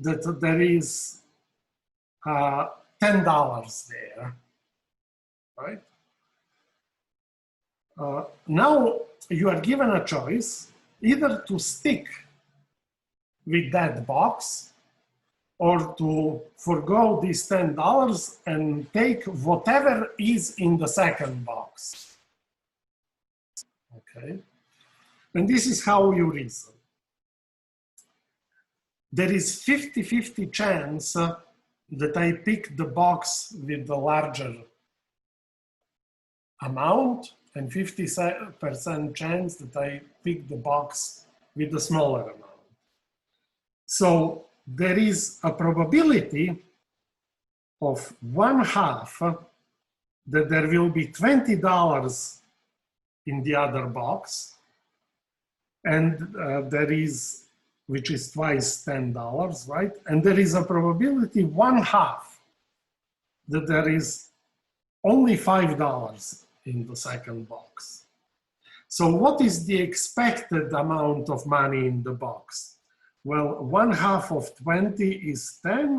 that there is $10 there, right? Now you are given a choice either to stick with that box or to forgo these $10 and take whatever is in the second box. Okay, and this is how you reason. There is 50-50 chance that I pick the box with the larger amount and 50% chance that I pick the box with the smaller amount. So there is a probability of 1/2 that there will be $20 in the other box, and there is, which is twice $10, right? And there is a probability 1/2 that there is only $5 in the second box. So what is the expected amount of money in the box? Well, 1/2 of 20 is 10,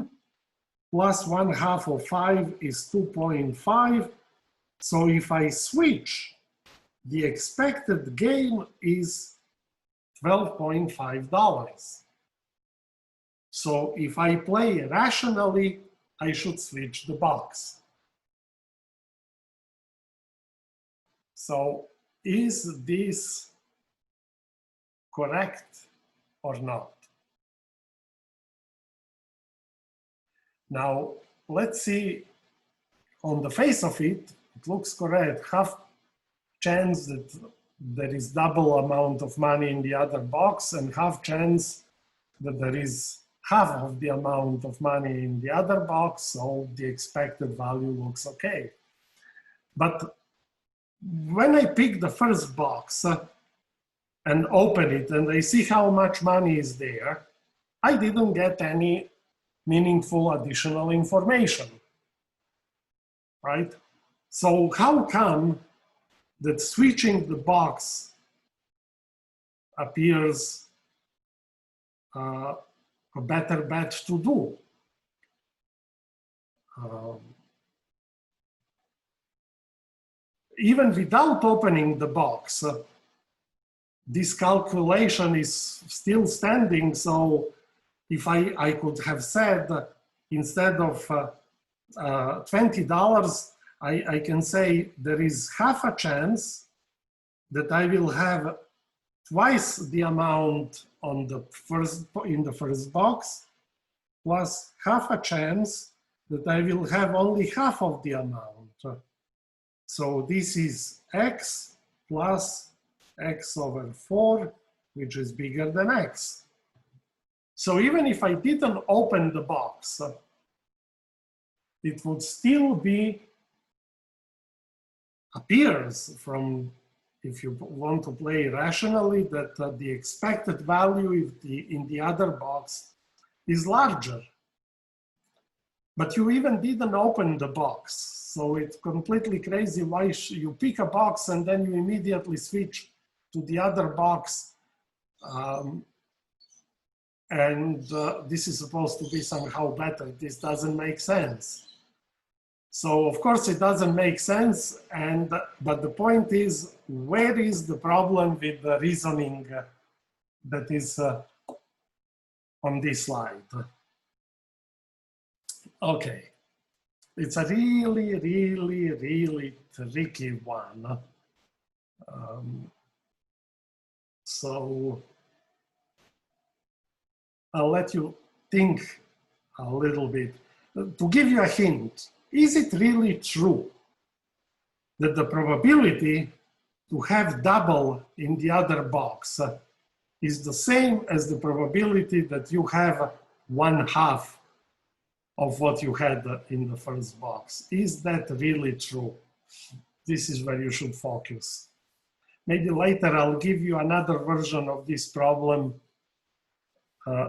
plus 1/2 of 5 is 2.5. So if I switch, the expected gain is $12.5. So if I play rationally, I should switch the box. So is this correct or not? Now, let's see, on the face of it, it looks correct. Half chance that there is double amount of money in the other box and half chance that there is half of the amount of money in the other box, so the expected value looks okay. But when I pick the first box and open it and I see how much money is there, I didn't get any meaningful additional information, right? So how come that switching the box appears a better bet to do? even without opening the box, this calculation is still standing. So if I could have said, instead of $20, I can say there is half a chance that I will have twice the amount on the in the first box, plus half a chance that I will have only half of the amount. So this is x plus x over 4, which is bigger than x. So even if I didn't open the box, it would still be, appears from, if you want to play rationally, that the expected value in the other box is larger. But you even didn't open the box. So it's completely crazy why you pick a box and then you immediately switch to the other box. This is supposed to be somehow better. This doesn't make sense. So of course it doesn't make sense, but the point is, where is the problem with the reasoning that is on this slide? Okay, it's a really, really, really tricky one. So I'll let you think a little bit. To give you a hint, is it really true that the probability to have double in the other box is the same as the probability that you have 1/2 of what you had in the first box? Is that really true? This is where you should focus. Maybe later I'll give you another version of this problem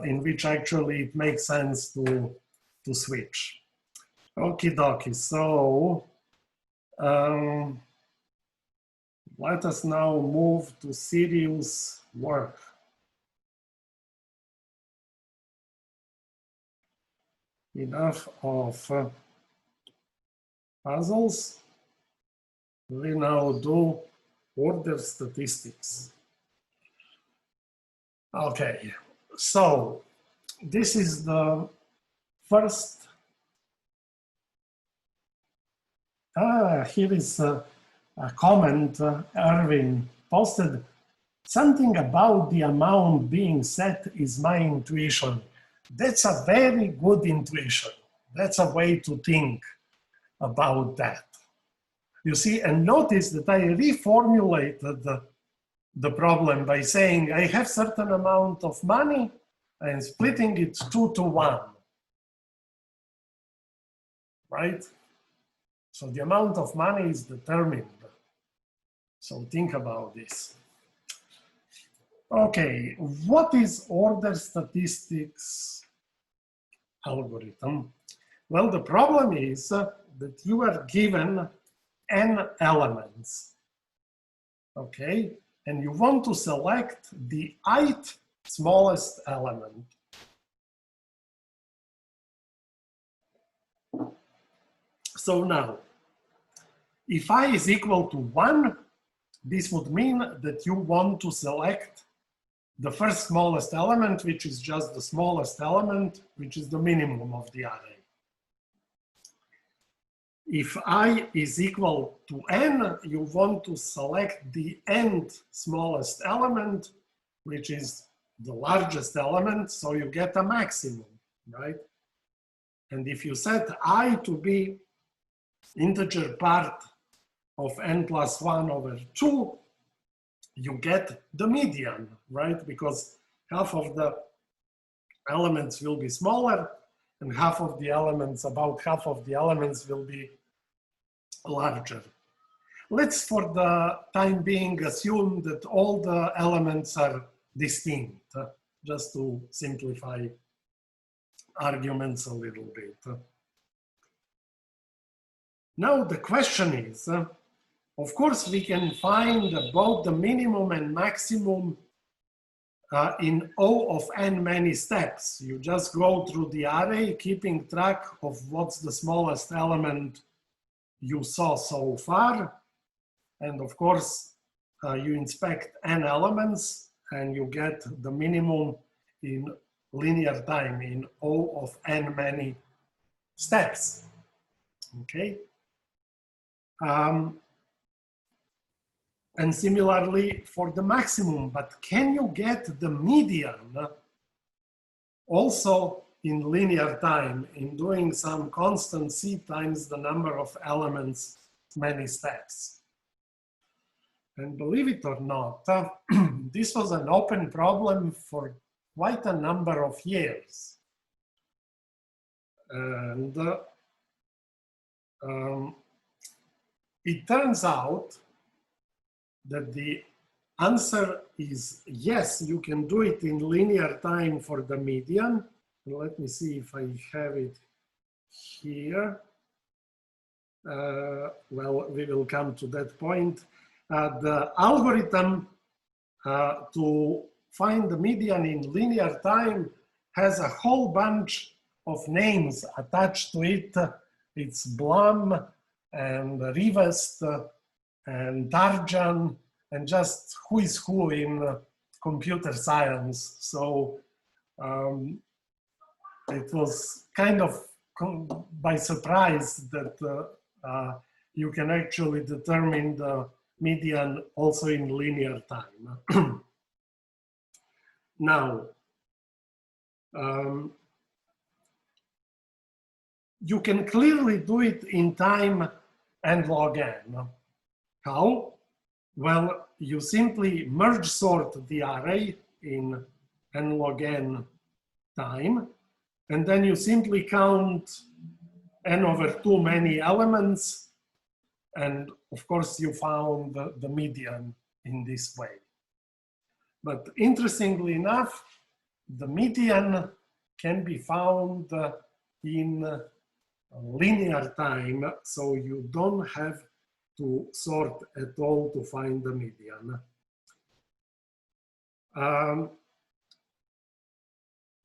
in which actually it makes sense to switch. Okie dokie, so let us now move to serious work. Enough of puzzles. We now do order statistics. Okay, so this is the first. Here is a comment Erwin posted. Something about the amount being set is my intuition. That's a very good intuition. That's a way to think about that. You see, and notice that I reformulated the problem by saying I have certain amount of money and splitting it 2 to 1, right? So the amount of money is determined. So think about this. Okay, what is order statistics algorithm? Well, the problem is that you are given n elements, okay? And you want to select the ith smallest element. So now, if I is equal to 1, this would mean that you want to select the first smallest element, which is just the smallest element, which is the minimum of the array. If I is equal to n, you want to select the nth smallest element, which is the largest element, so you get a maximum, right? And if you set I to be integer part of n plus 1 over 2, you get the median, right? Because half of the elements will be smaller and half of the elements, about half of the elements will be larger. Let's, for the time being, assume that all the elements are distinct, just to simplify arguments a little bit. Now the question is, of course, we can find both the minimum and maximum in O of n many steps. You just go through the array, keeping track of what's the smallest element you saw so far, And of course, you inspect n elements and you get the minimum in linear time in O of n many steps. Okay. And similarly for the maximum, but can you get the median also in linear time in doing some constant c times the number of elements many steps? And believe it or not, this was an open problem for quite a number of years. And it turns out that the answer is yes, you can do it in linear time for the median. Let me see if I have it here. Well, we will come to that point. The algorithm to find the median in linear time has a whole bunch of names attached to it. It's Blum and Rivest and Tarjan and just who is who in computer science. So it was kind of by surprise that you can actually determine the median also in linear time. Now, you can clearly do it in time n log n. How? Well, you simply merge sort the array in n log n time, and then you simply count n over 2 many elements, and of course you found the median in this way. But interestingly enough, the median can be found in linear time, so you don't have to sort at all to find the median.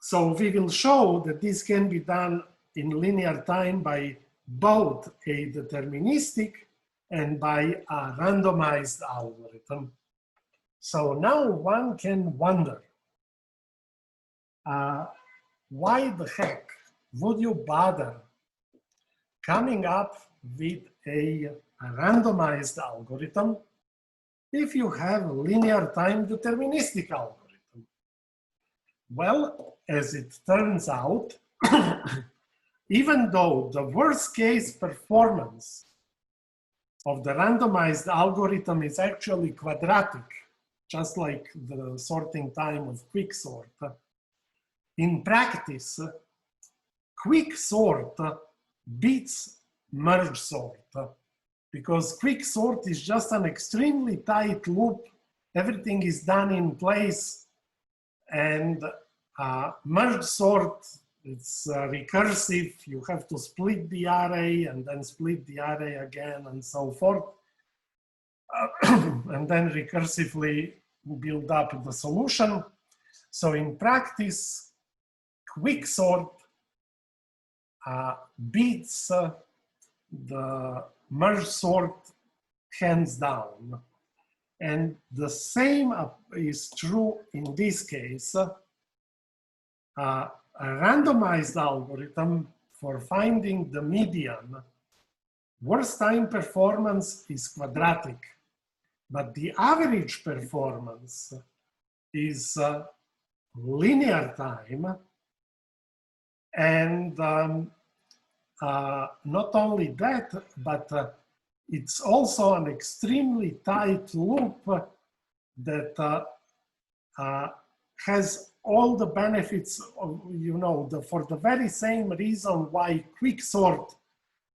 So we will show that this can be done in linear time by both a deterministic and by a randomized algorithm. So now one can wonder, why the heck would you bother coming up with a randomized algorithm if you have a linear time deterministic algorithm? Well, as it turns out, even though the worst case performance of the randomized algorithm is actually quadratic, just like the sorting time of quicksort, in practice, quicksort beats merge sort, because quicksort is just an extremely tight loop. Everything is done in place, and merge sort, it's recursive. You have to split the array and then split the array again and so forth, and then recursively build up the solution. So in practice, quicksort beats the merge sort hands down. And the same is true in this case. A randomized algorithm for finding the median, worst time performance is quadratic, but the average performance is linear time. And not only that, but it's also an extremely tight loop that has all the benefits of, for the very same reason why quicksort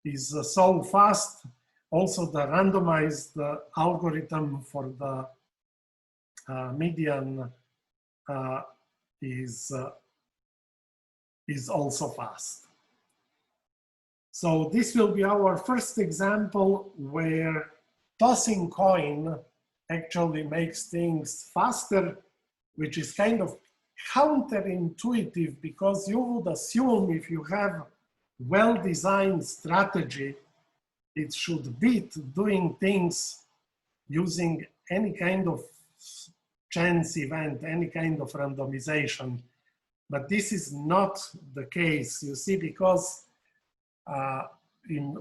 is so fast. Also, the randomized algorithm for the median is also fast. So this will be our first example where tossing coin actually makes things faster, which is kind of counterintuitive, because you would assume if you have well-designed strategy, it should beat doing things using any kind of chance event, any kind of randomization. But this is not the case, you see, because when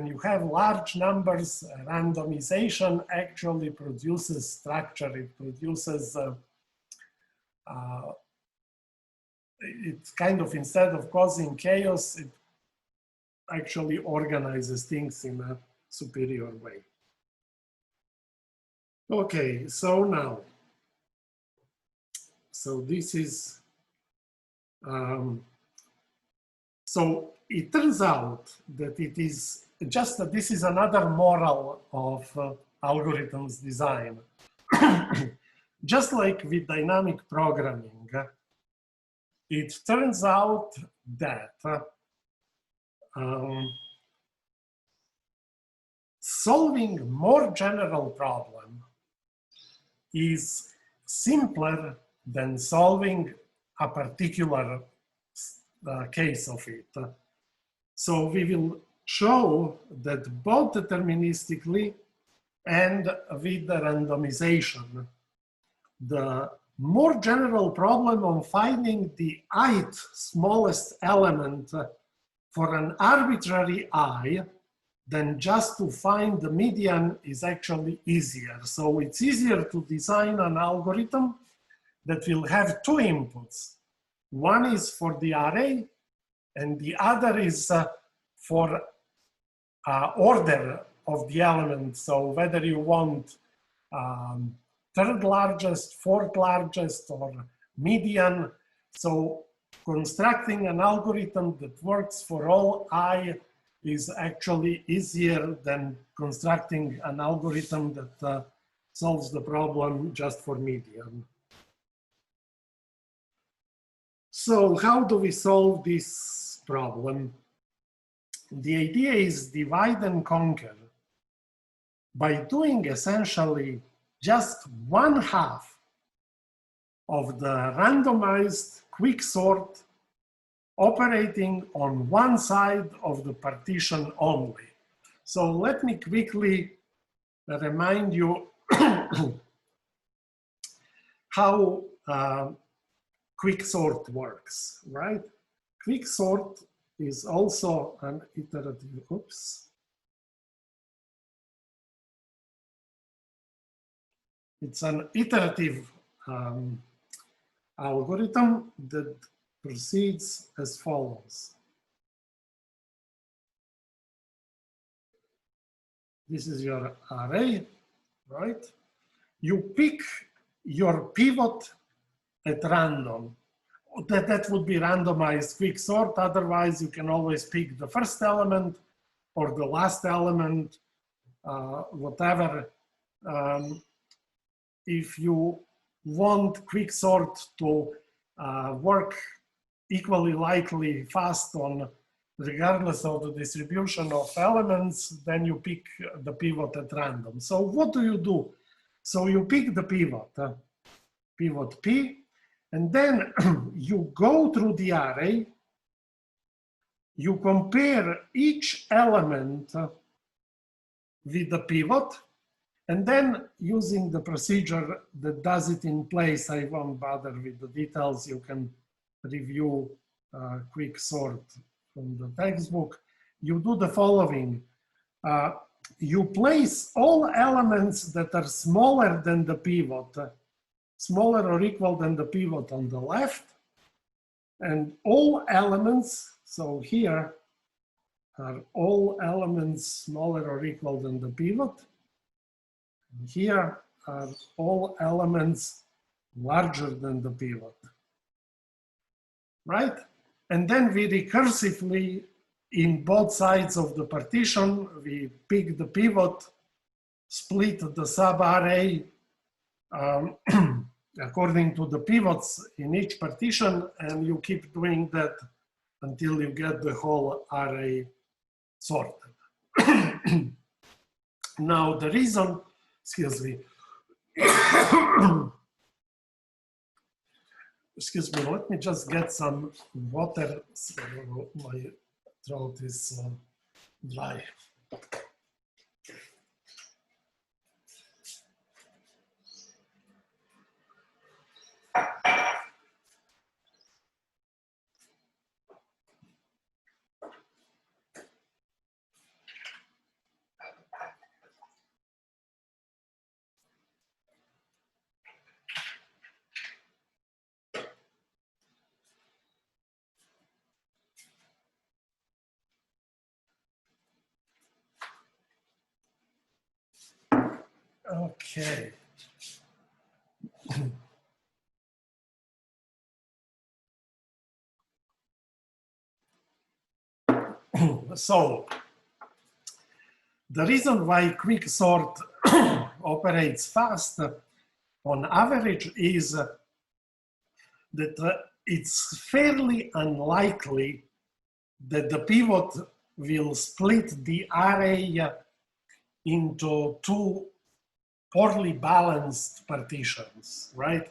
you have large numbers, randomization actually produces structure. It produces, it's kind of, instead of causing chaos, it actually organizes things in a superior way. Okay, so now, so this is, so it turns out that it is just that this is another moral of algorithms design. Just like with dynamic programming, it turns out that solving more general problem is simpler than solving a particular case of it. So we will show that both deterministically and with the randomization, the more general problem of finding the ith smallest element for an arbitrary I than just to find the median is actually easier. So it's easier to design an algorithm that will have two inputs. One is for the array, and the other is for order of the element. So whether you want third largest, fourth largest, or median. So constructing an algorithm that works for all I is actually easier than constructing an algorithm that solves the problem just for median. So how do we solve this problem? The idea is divide and conquer by doing essentially just 1/2 of the randomized quicksort operating on one side of the partition only. So let me quickly remind you how quicksort works, right? Quicksort is also an iterative, it's an iterative algorithm that proceeds as follows. This is your array, right? You pick your pivot at random. That would be randomized quicksort. Otherwise, you can always pick the first element or the last element, whatever. If you want quicksort to work equally likely fast on regardless of the distribution of elements, then you pick the pivot at random. So what do? So you pick the pivot, pivot P, and then you go through the array, you compare each element with the pivot, and then using the procedure that does it in place, I won't bother with the details, you can review quicksort from the textbook. You do the following. You place all elements that are smaller than the pivot, smaller or equal than the pivot on the left, and all elements, so here are all elements smaller or equal than the pivot. And here are all elements larger than the pivot, right? And then we recursively, in both sides of the partition, we pick the pivot, split the subarray according to the pivots in each partition, and you keep doing that until you get the whole array sorted. Now, the reason, excuse me, excuse me, let me just get some water, so my throat is dry. Okay. So the reason why quicksort operates fast on average is that it's fairly unlikely that the pivot will split the array into two poorly balanced partitions, right?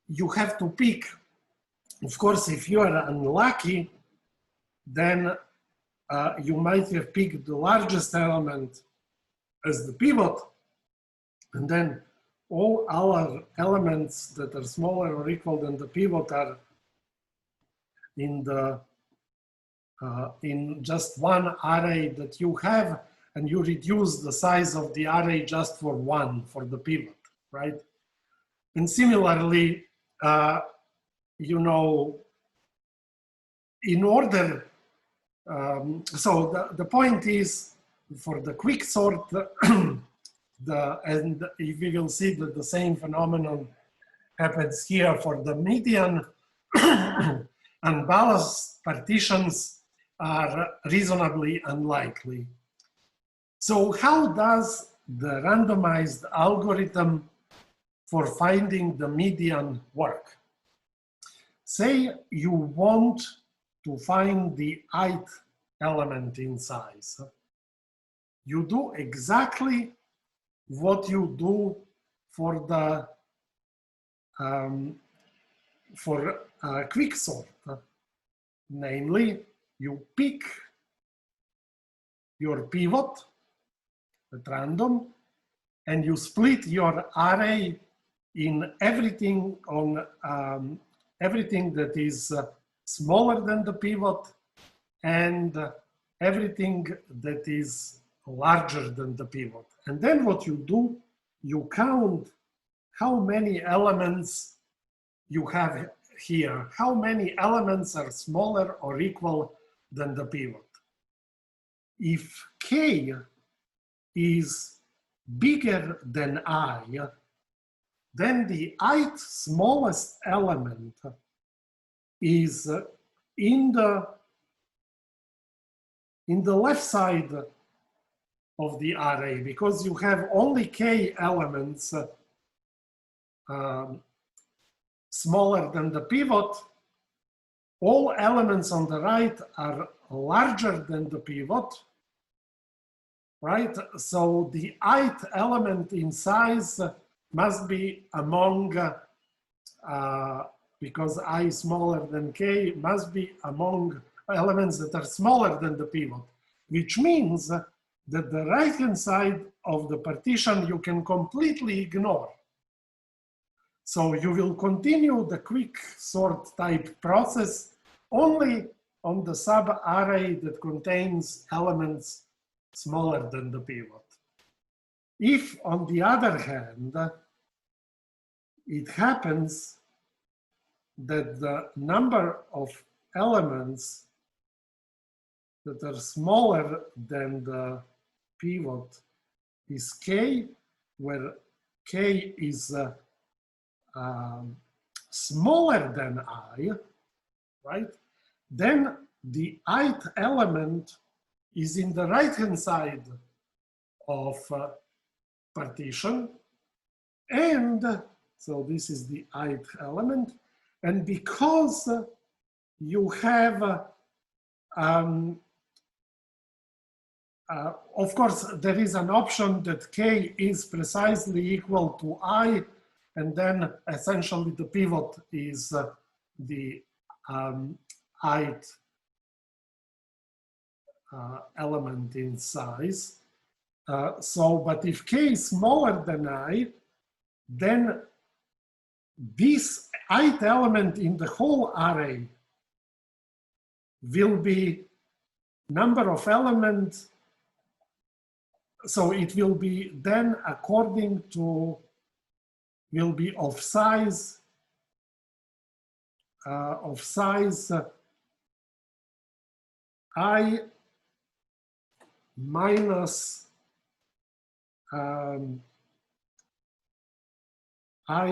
You have to pick, of course, if you are unlucky, then you might have picked the largest element as the pivot, and then all other elements that are smaller or equal than the pivot are in the in just one array that you have, and you reduce the size of the array just for one, for the pivot, right? And similarly, you know, in order, so the point is, for the quicksort, and we will see that the same phenomenon happens here for the median, unbalanced partitions are reasonably unlikely. So how does the randomized algorithm for finding the median work? Say you want to find the ith element in size. You do exactly what you do for the quicksort, namely you pick your pivot at random and you split your array in everything on everything that is smaller than the pivot and everything that is larger than the pivot. And then what you do, you count how many elements you have here, how many elements are smaller or equal than the pivot. If k is bigger than I, then the ith smallest element is in the left side of the array, because you have only k elements smaller than the pivot. All elements on the right are larger than the pivot, right? So the ith element in size must be among, because I is smaller than k, must be among elements that are smaller than the pivot, which means that the right-hand side of the partition you can completely ignore. So you will continue the quicksort type process only on the sub-array that contains elements smaller than the pivot. If, on the other hand, it happens that the number of elements that are smaller than the pivot is k, where k is smaller than I, right? Then the ith element is in the right-hand side of partition, and so this is the ith element, and because you have of course, there is an option that k is precisely equal to I, and then essentially the pivot is the ith element in size. But if k is smaller than I, then this ith element in the whole array will be number of elements. So it will be then according to, will be of size I minus I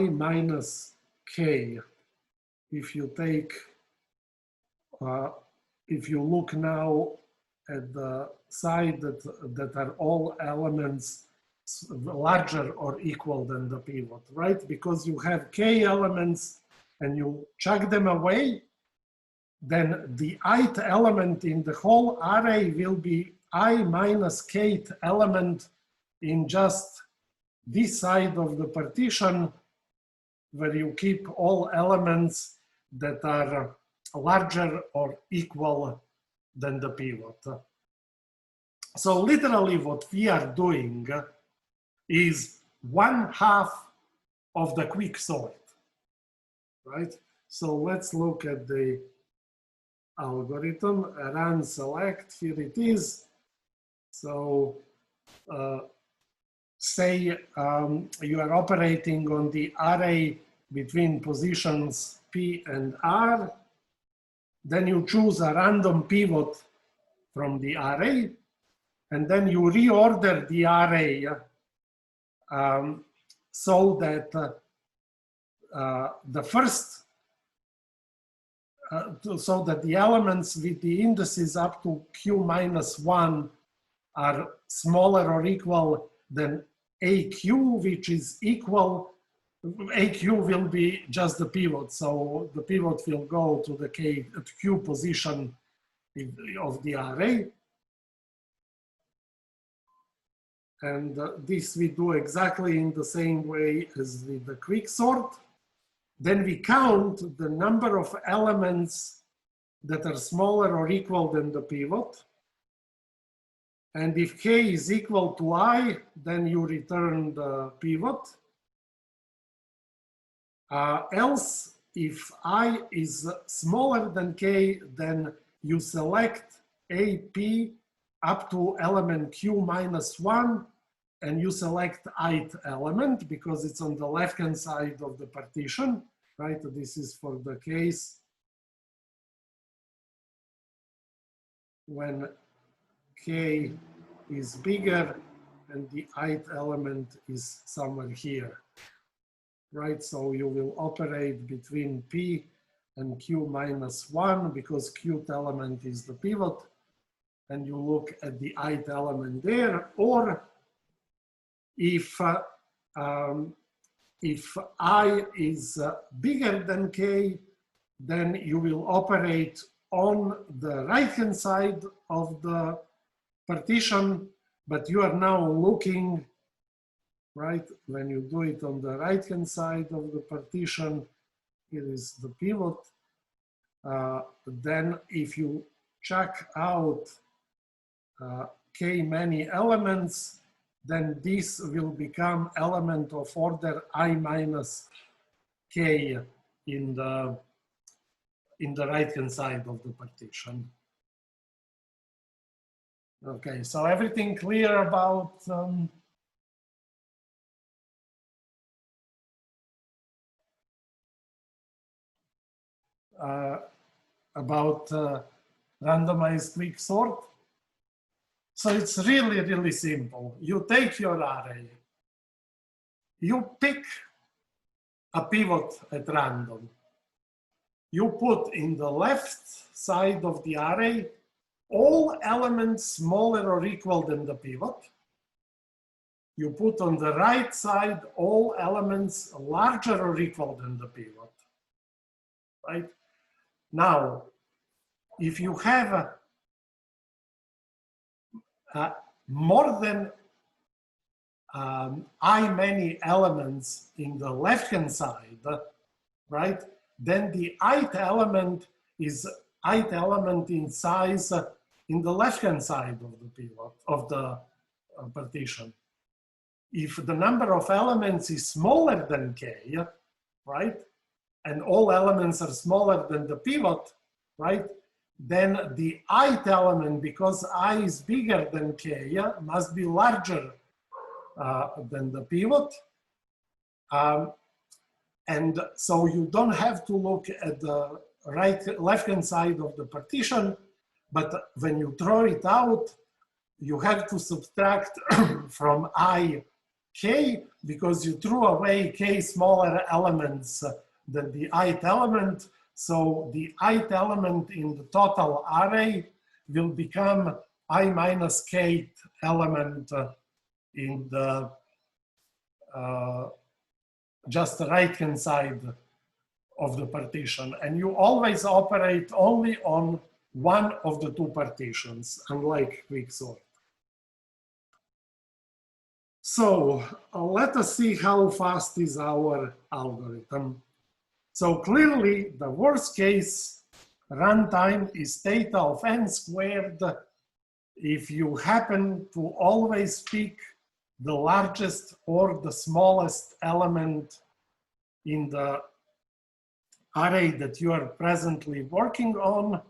minus k, if you take, if you look now at the side that are all elements larger or equal than the pivot, right? Because you have k elements and you chuck them away, then the ith element in the whole array will be I minus kth element in just this side of the partition, where you keep all elements that are larger or equal than the pivot. So literally what we are doing is 1/2 of the quick sort, right? So let's look at the algorithm, run select, here it is. So say you are operating on the array between positions P and R, then you choose a random pivot from the array, and then you reorder the array so that the first, so that the elements with the indices up to q minus 1 are smaller or equal than AQ, which is equal, AQ will be just the pivot. So the pivot will go to the Q position of the array. And this we do exactly in the same way as with the quicksort. Then we count the number of elements that are smaller or equal than the pivot. And if k is equal to I, then you return the pivot. Else, if I is smaller than k, then you select AP up to element q minus 1, and you select ith element because it's on the left-hand side of the partition, right? This is for the case when k is bigger and the ith element is somewhere here, right? So you will operate between P and q minus 1 because qth element is the pivot, and you look at the ith element there. Or if I is bigger than k, then you will operate on the right-hand side of the partition, but you are now looking, right, when you do it on the right-hand side of the partition, here is the pivot. Then if you check out k many elements, then this will become element of order I minus k in the right-hand side of the partition. Okay, so everything clear about randomized quicksort? So it's really, really simple. You take your array, you pick a pivot at random. You put in the left side of the array all elements smaller or equal than the pivot. You put on the right side all elements larger or equal than the pivot, right? Now, if you have more than I many elements in the left-hand side, right? Then the ith element is ith element in size in the left-hand side of the pivot of the partition. If the number of elements is smaller than k, right, and all elements are smaller than the pivot, right, then the ith element, because I is bigger than k, must be larger than the pivot. And so you don't have to look at the left-hand side of the partition, but when you throw it out, you have to subtract from I k, because you threw away k smaller elements than the ith element. So the ith element in the total array will become I minus k element in the just the right-hand side of the partition. And you always operate only on one of the two partitions, unlike quicksort. So let us see how fast is our algorithm. So clearly, the worst case runtime is theta of n squared if you happen to always pick the largest or the smallest element in the array that you are presently working on,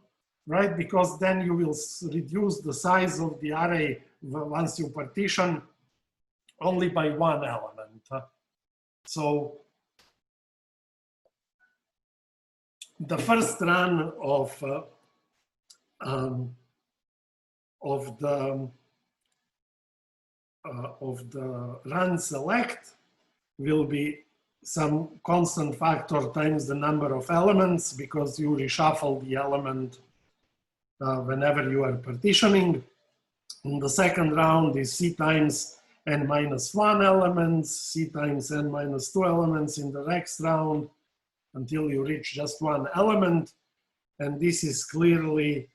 right? Because then you will reduce the size of the array once you partition only by one element. So the first run of the run select will be some constant factor times the number of elements, because you reshuffle the element whenever you are partitioning. In the second round is C times n minus 1 elements, C times n minus 2 elements in the next round until you reach just one element. And this is clearly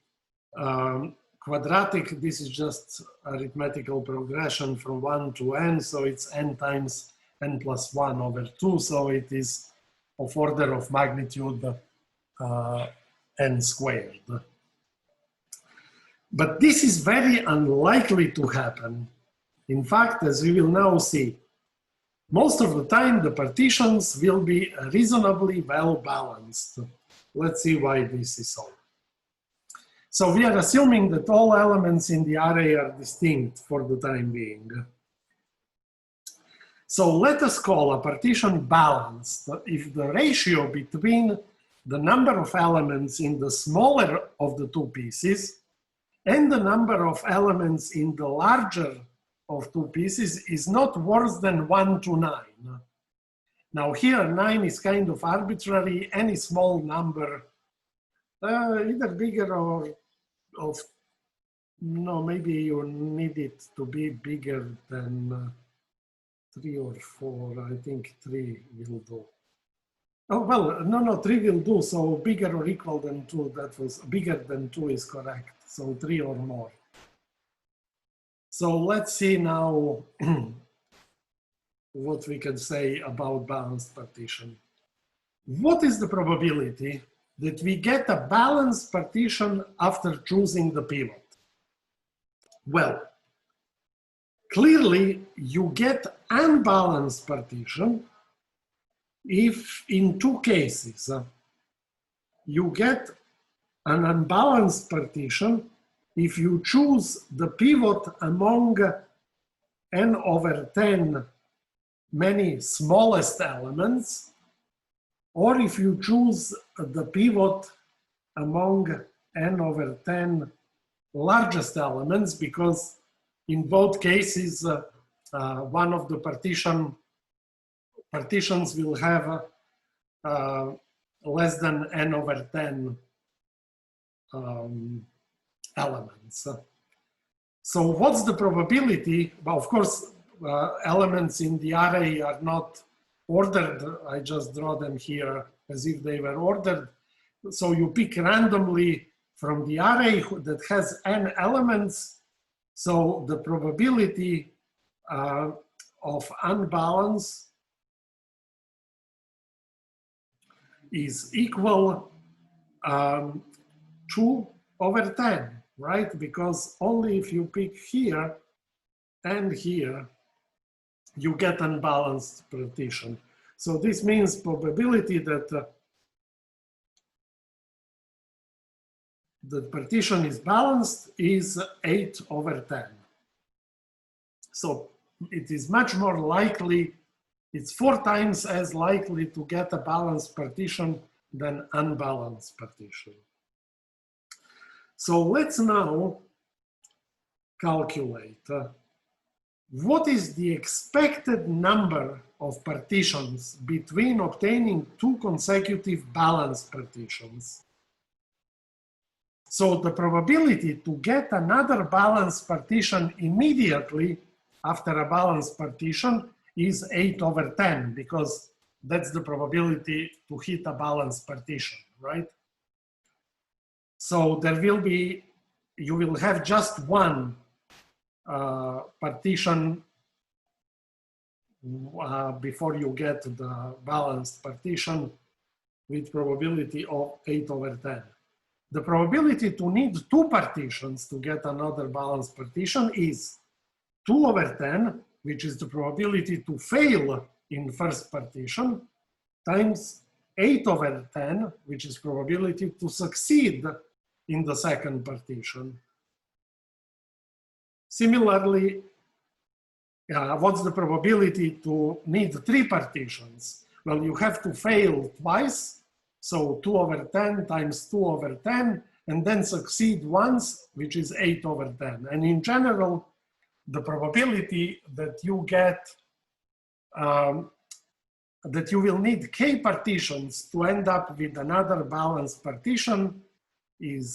quadratic. This is just arithmetical progression from 1 to n. So it's n times n plus 1 over 2. So it is of order of magnitude n squared. But this is very unlikely to happen. In fact, as we will now see, most of the time the partitions will be reasonably well balanced. Let's see why this is so. So we are assuming that all elements in the array are distinct for the time being. So let us call a partition balanced if the ratio between the number of elements in the smaller of the two pieces and the number of elements in the larger of two pieces is not worse than 1 to 9. Now here 9 is kind of arbitrary. Any small number, either bigger or no, maybe you need it to be bigger than 3 or 4. I think 3 will do. Oh, well, no, 3 will do. So bigger or equal than 2, that was bigger than 2 is correct. So 3 or more. So let's see now what we can say about balanced partition. What is the probability that we get a balanced partition after choosing the pivot? Well, clearly you get unbalanced partition if in two cases. You get an unbalanced partition if you choose the pivot among n over 10 many smallest elements, or if you choose the pivot among n over 10 largest elements, because in both cases, one of the partitions will have less than n over 10 elements. So what's the probability? Well, of course, elements in the array are not ordered. I just draw them here as if they were ordered. So you pick randomly from the array that has n elements. So the probability of unbalance is equal 2 over 10, right? Because only if you pick here and here, you get unbalanced partition. So this means probability that the partition is balanced is 8 over 10. So it is much more likely, it's 4 times as likely to get a balanced partition than unbalanced partition. So let's now calculate what is the expected number of partitions between obtaining two consecutive balanced partitions. So the probability to get another balanced partition immediately after a balanced partition is 8/10, because that's the probability to hit a balanced partition, right? So there will be, you will have just one partition before you get the balanced partition with probability of 8/10. The probability to need two partitions to get another balanced partition is 2/10, which is the probability to fail in first partition, times 8/10, which is probability to succeed in the second partition. Similarly, what's the probability to need three partitions? Well, you have to fail twice, so 2/10 times 2/10, and then succeed once, which is 8/10. And in general, the probability that you get, that you will need k partitions to end up with another balanced partition is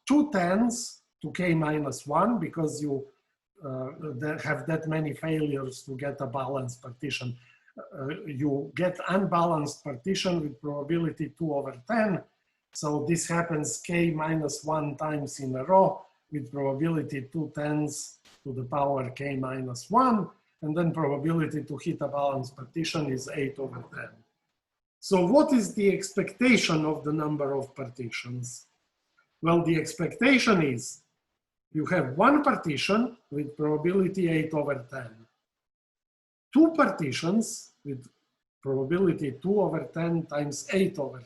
2/10 to k minus 1, because you have that many failures to get a balanced partition. You get unbalanced partition with probability 2/10. So this happens k minus 1 times in a row with probability 2/10 to the power k minus 1. And then probability to hit a balanced partition is 8/10. So what is the expectation of the number of partitions? Well, the expectation is you have one partition with probability 8/10. Two partitions with probability 2/10 times 8/10.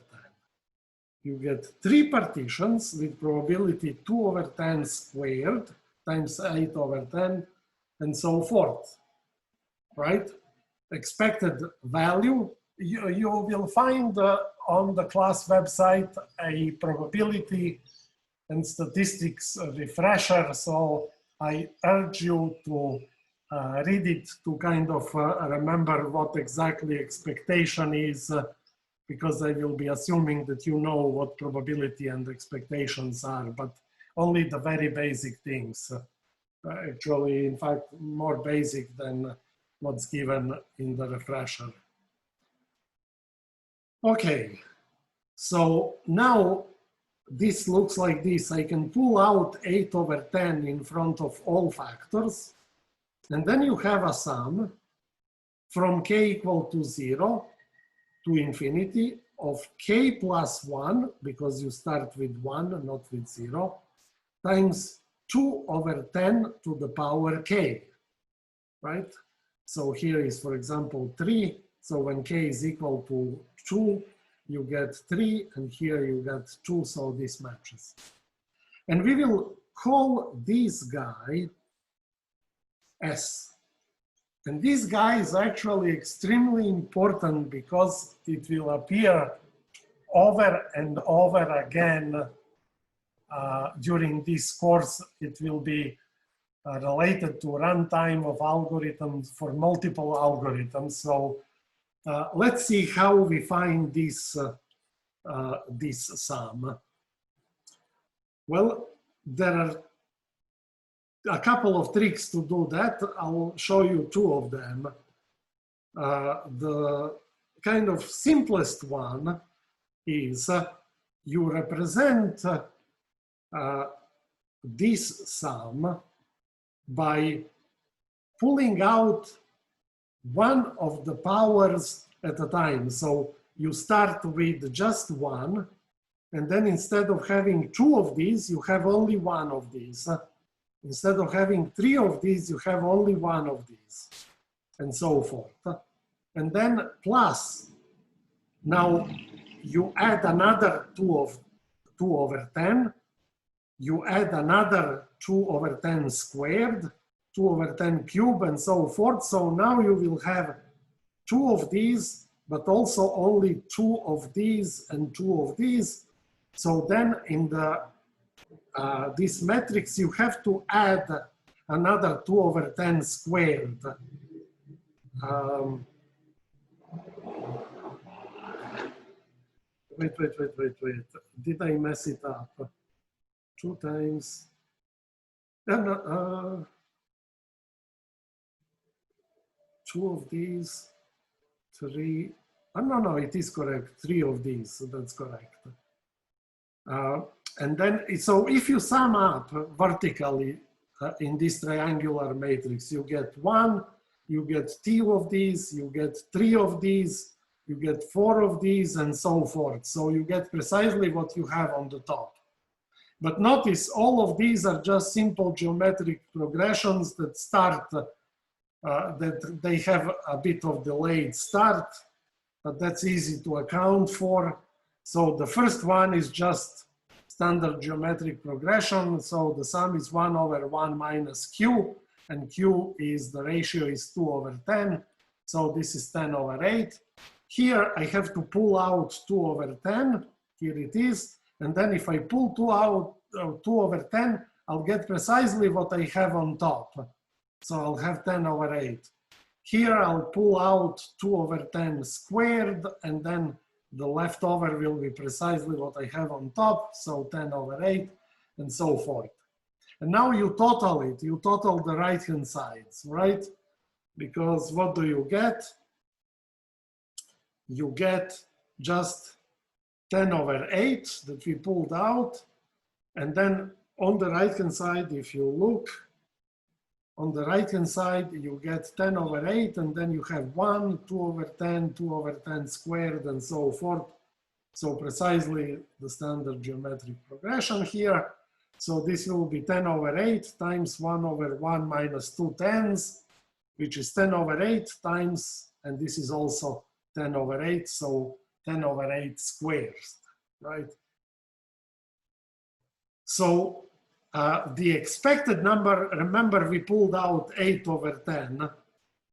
You get three partitions with probability 2/10 squared times 8/10, and so forth, right? Expected value, you will find on the class website a probability and statistics refresher, so I urge you to read it to kind of remember what exactly expectation is, because I will be assuming that you know what probability and expectations are, but only the very basic things. Actually, in fact, more basic than what's given in the refresher. Okay, so now this looks like this. I can pull out 8/10 in front of all factors, and then you have a sum from k equal to 0 to infinity of k plus 1, because you start with 1, not with 0, times 2/10 to the power k, right? So here is, for example, 3. So when k is equal to 2, you get 3, and here you get 2, so this matches. And we will call this guy S. And this guy is actually extremely important because it will appear over and over again during this course. It will be related to runtime of algorithms for multiple algorithms. So let's see how we find this, this sum. Well, there are a couple of tricks to do that. I'll show you two of them. The kind of simplest one is you represent this sum by pulling out one of the powers at a time. So you start with just one, and then instead of having two of these, you have only one of these. Instead of having three of these, you have only one of these, and so forth. And then plus, now you add another 2/10, you add another 2/10 squared, 2/10 cubed, and so forth. So now you will have two of these, but also only two of these and two of these. So then in the this matrix, you have to add another 2 over 10 squared. Wait. Did I mess it up? 2 times. 2 of these, 3. No, it is correct. 3 of these, so that's correct. And then, so if you sum up vertically in this triangular matrix, you get 1, you get 2 of these, you get 3 of these, you get 4 of these, and so forth. So you get precisely what you have on the top. But notice all of these are just simple geometric progressions that start, that they have a bit of delayed start, but that's easy to account for. So the first one is just standard geometric progression. So the sum is 1 over 1 minus q, and q is, the ratio is 2 over 10. So this is 10 over 8. Here I have to pull out 2 over 10. Here it is. And then if I pull 2 out, 2 over 10, I'll get precisely what I have on top. So I'll have 10 over 8. Here I'll pull out 2 over 10 squared, and then the leftover will be precisely what I have on top, so 10 over 8, and so forth. And now you total it, you total the right-hand sides, right? Because what do you get? You get just 10 over 8 that we pulled out, and then on the right-hand side, if you look, on the right-hand side, you get 10 over 8, and then you have 1, 2 over 10, 2 over 10 squared, and so forth. So precisely the standard geometric progression here. So this will be 10 over 8 times 1 over 1 minus 2 tens, which is 10 over 8 times, and this is also 10 over 8, so 10 over 8 squares, right? So the expected number, remember we pulled out 8 over 10.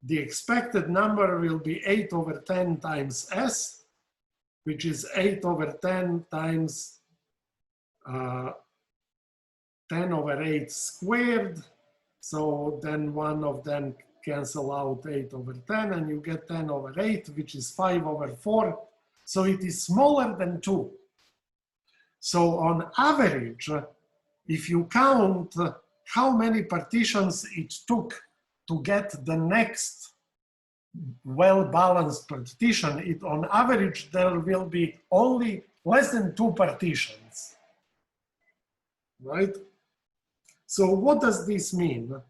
The expected number will be 8 over 10 times s, which is 8 over 10 times 10 over 8 squared. So then one of them cancel out 8 over 10, and you get 10 over 8, which is 5 over 4. So it is smaller than 2. So on average, if you count how many partitions it took to get the next well-balanced partition, on average there will be only less than 2 partitions, right? So what does this mean?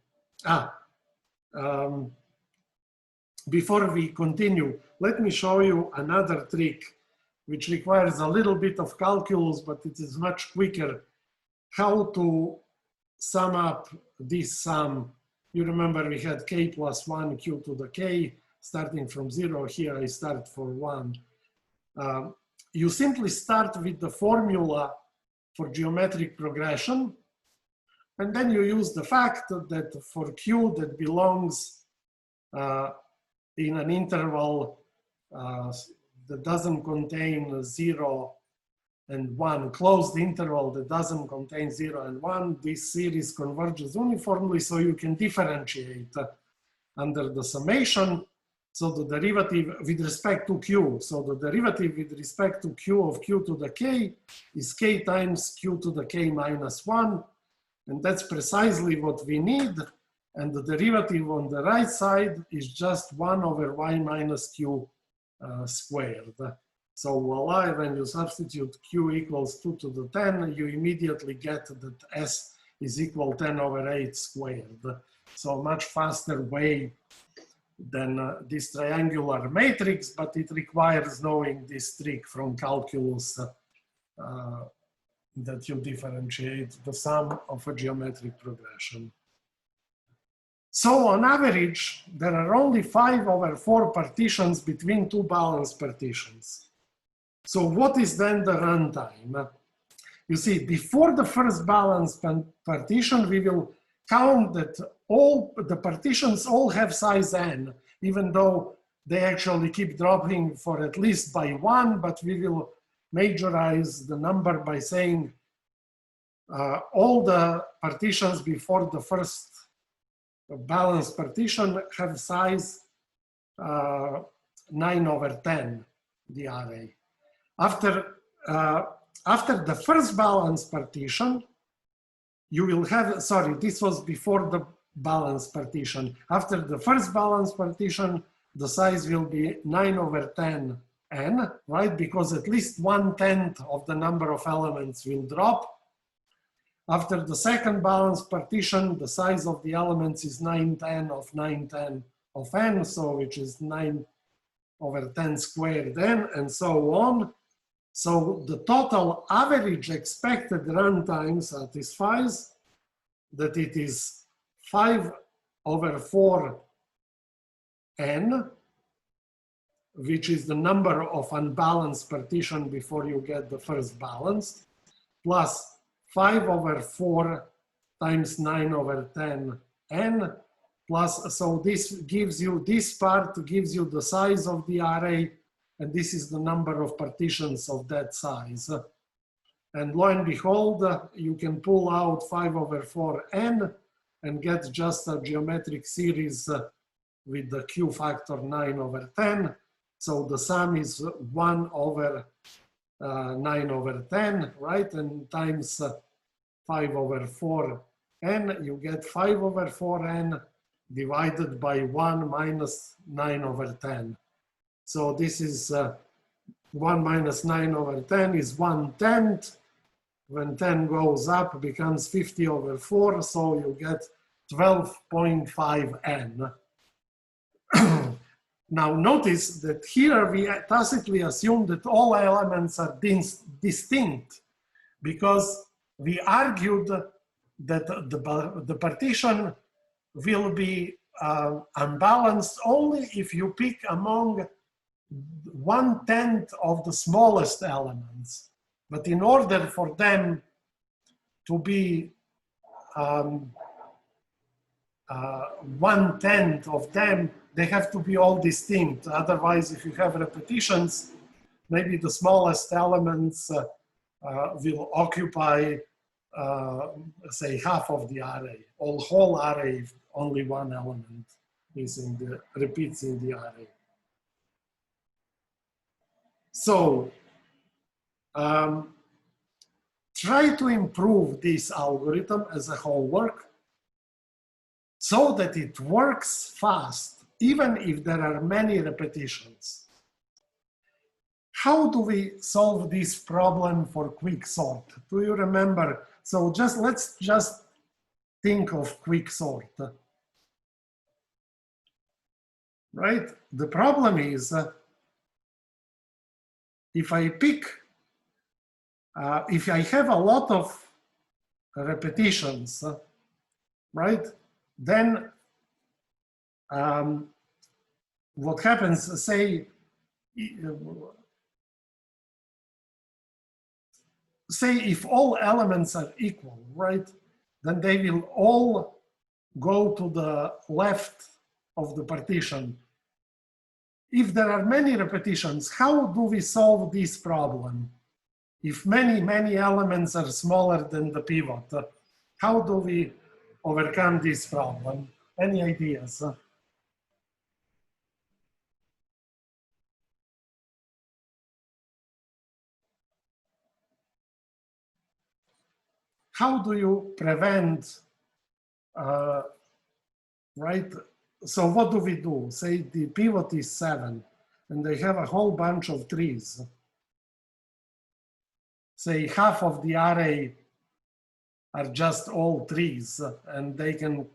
Before we continue, let me show you another trick which requires a little bit of calculus, but it is much quicker. How to sum up this sum. You remember we had k plus 1 q to the k, starting from 0. Here I start for 1. You simply start with the formula for geometric progression, and then you use the fact that for q that belongs in an interval that doesn't contain 0 and 1, closed interval that doesn't contain 0 and 1, this series converges uniformly, so you can differentiate under the summation. So the derivative with respect to q, so the derivative with respect to q of q to the k is k times q to the k minus 1, and that's precisely what we need. And the derivative on the right side is just 1 over y minus q squared. So voila, when you substitute q equals 2 to the 10, you immediately get that s is equal 10 over 8 squared. So much faster way than this triangular matrix, but it requires knowing this trick from calculus that you differentiate the sum of a geometric progression. So on average, there are only 5 over 4 partitions between 2 balanced partitions. So what is then the runtime? You see, before the first balanced partition, we will count that all the partitions all have size n, even though they actually keep dropping for at least by 1, but we will majorize the number by saying all the partitions before the first balanced partition have size 9/10, the array. After the first balanced partition, you will have, sorry, this was before the balanced partition. After the first balanced partition, the size will be 9/10n, right? Because at least 1/10 of the number of elements will drop. After the second balanced partition, the size of the elements is 9/10 of 9/10 of n, so which is 9/10 squared n, and so on. So the total average expected runtime satisfies that it is 5/4n, which is the number of unbalanced partition before you get the first balanced, plus 5/4 times 9/10n, plus, so this gives you, this part gives you the size of the array, and this is the number of partitions of that size. And lo and behold, you can pull out 5/4n and get just a geometric series with the Q factor 9/10. So the sum is 1/9/10, right? And times 5/4n, you get 5/4n divided by 1 minus 9/10. So this is 1 minus 9/10 is 1/10. When 10 goes up, it becomes 50/4, so you get 12.5n. Now notice that here we tacitly assume that all elements are distinct, because we argued that the partition will be unbalanced only if you pick among 1/10 of the smallest elements. But in order for them to be 1/10 of them, they have to be all distinct. Otherwise, if you have repetitions, maybe the smallest elements will occupy, say, half of the array, or whole array if only one element is in the, repeats in the array. So, try to improve this algorithm as a homework so that it works fast, even if there are many repetitions. How do we solve this problem for quicksort? Do you remember? So let's just think of quicksort. Right? The problem is, if I pick, if I have a lot of repetitions, right? Then what happens, say if all elements are equal, right? Then they will all go to the left of the partition. If there are many repetitions, how do we solve this problem? If many elements are smaller than the pivot, how do we overcome this problem? Any ideas? How do you prevent, right? So what do we do? Say the pivot is 7 and they have a whole bunch of trees. Say half of the array are just all trees, and they can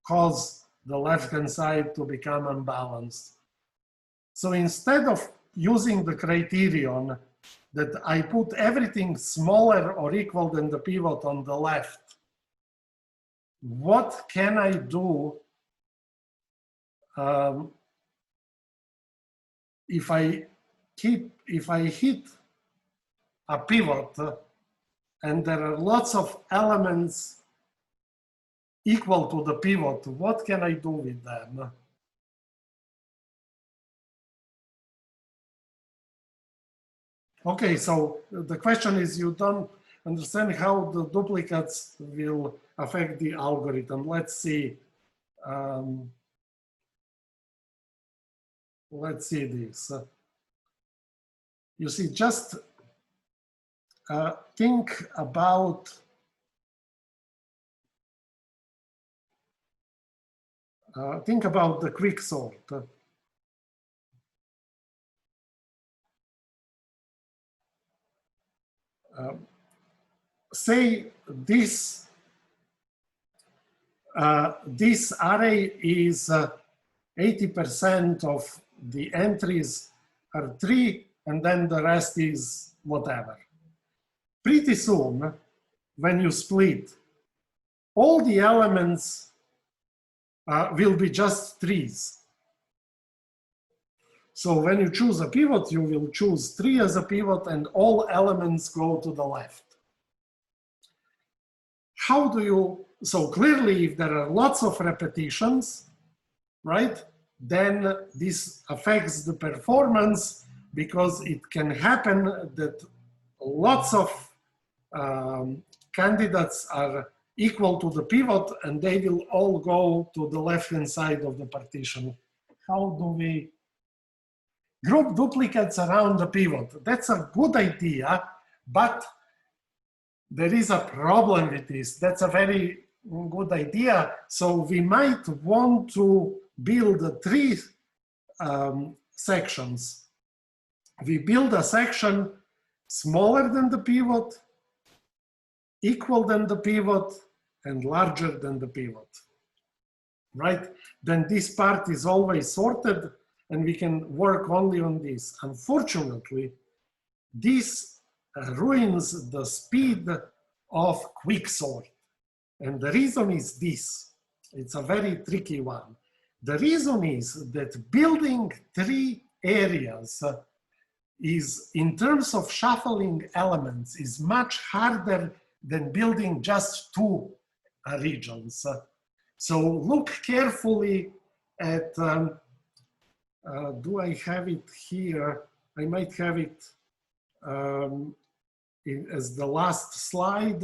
cause the left-hand side to become unbalanced. So instead of using the criterion that I put everything smaller or equal than the pivot on the left, what can I do if I hit a pivot and there are lots of elements equal to the pivot? What can I do with them? Okay, so the question is, you don't understand how the duplicates will affect the algorithm. Let's see let's see this. You see, just think about the quicksort. Say this this array is 80% of the entries are 3, and then the rest is whatever. Pretty soon, when you split, all the elements will be just 3s. So when you choose a pivot, you will choose 3 as a pivot, and all elements go to the left. How do you, so clearly if there are lots of repetitions, right, then this affects the performance, because it can happen that lots of candidates are equal to the pivot, and they will all go to the left-hand side of the partition. How do we group duplicates around the pivot? That's a good idea, but there is a problem with this. That's a very good idea. So we might want to build 3 sections. We build a section smaller than the pivot, equal than the pivot, and larger than the pivot, right? Then this part is always sorted, and we can work only on this. Unfortunately, this ruins the speed of quicksort. And the reason is this. It's a very tricky one. The reason is that building 3 areas is, in terms of shuffling elements, is much harder than building just 2 regions. So look carefully at, do I have it here? I might have it as the last slide,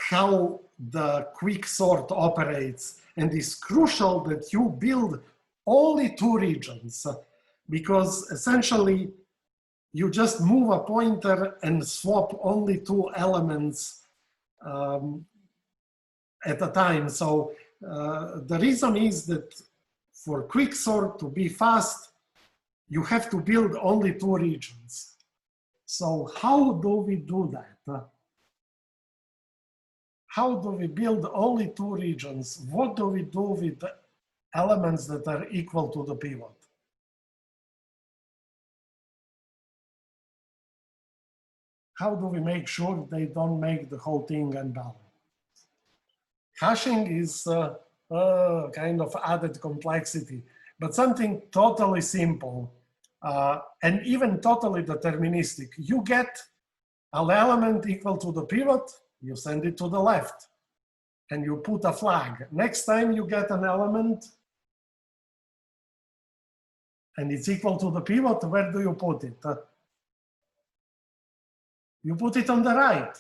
how the quicksort operates. And it's crucial that you build only 2 regions, because essentially you just move a pointer and swap only 2 elements at a time. So the reason is that for quicksort to be fast, you have to build only 2 regions. So how do we do that? How do we build only 2 regions? What do we do with elements that are equal to the pivot? How do we make sure they don't make the whole thing unbalanced? Hashing is kind of added complexity, but something totally simple and even totally deterministic. You get an element equal to the pivot, you send it to the left, and you put a flag. Next time you get an element and it's equal to the pivot, where do you put it? You put it on the right.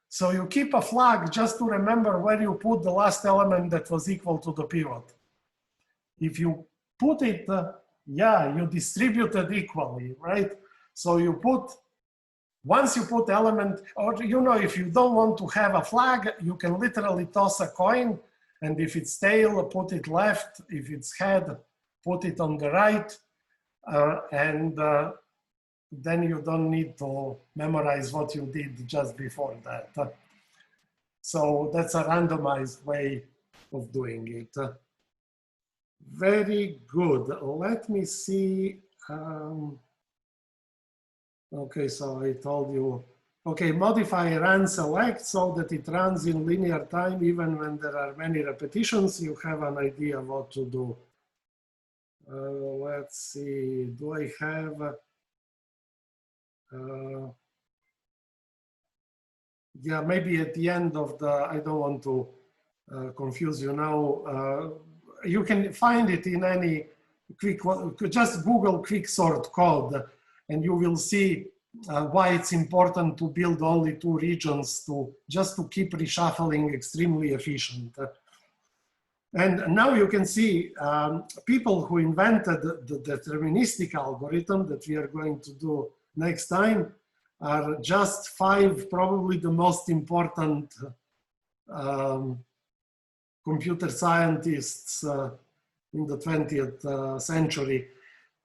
So you keep a flag just to remember where you put the last element that was equal to the pivot. If you put it, yeah, you distribute it equally, right? So you put, once you put element, or you know, if you don't want to have a flag, you can literally toss a coin, and if it's tail, put it left. If it's head, put it on the right, then you don't need to memorize what you did just before that. So that's a randomized way of doing it. Very good. Let me see. Okay, so I told you. Okay, modify run select so that it runs in linear time even when there are many repetitions. You have an idea what to do. Let's see. Do I have? Yeah, maybe at the end of the, I don't want to confuse you now. You can find it in any just Google quicksort code, and you will see why it's important to build only 2 regions just to keep reshuffling extremely efficient. And now you can see people who invented the deterministic algorithm that we are going to do next time are just 5, probably the most important computer scientists in the 20th century.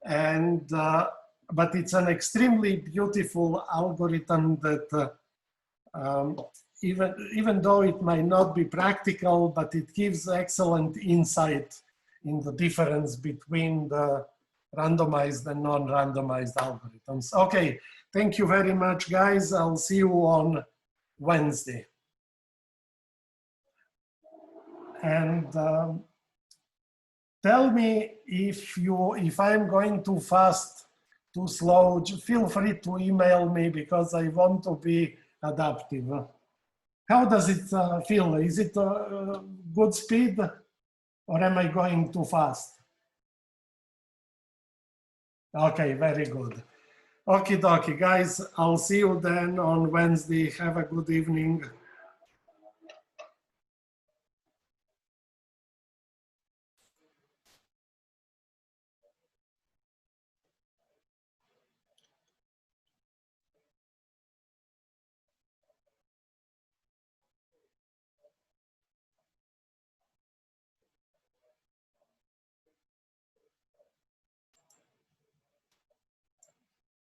And but it's an extremely beautiful algorithm that even though it might not be practical, but it gives excellent insight in the difference between the randomized and non-randomized algorithms. Okay, thank you very much, guys. I'll see you on Wednesday. And tell me if I'm going too fast, too slow. Feel free to email me because I want to be adaptive. How does it feel? Is it good speed or am I going too fast? Okay, very good. Okie dokie, guys. I'll see you then on Wednesday. Have a good evening.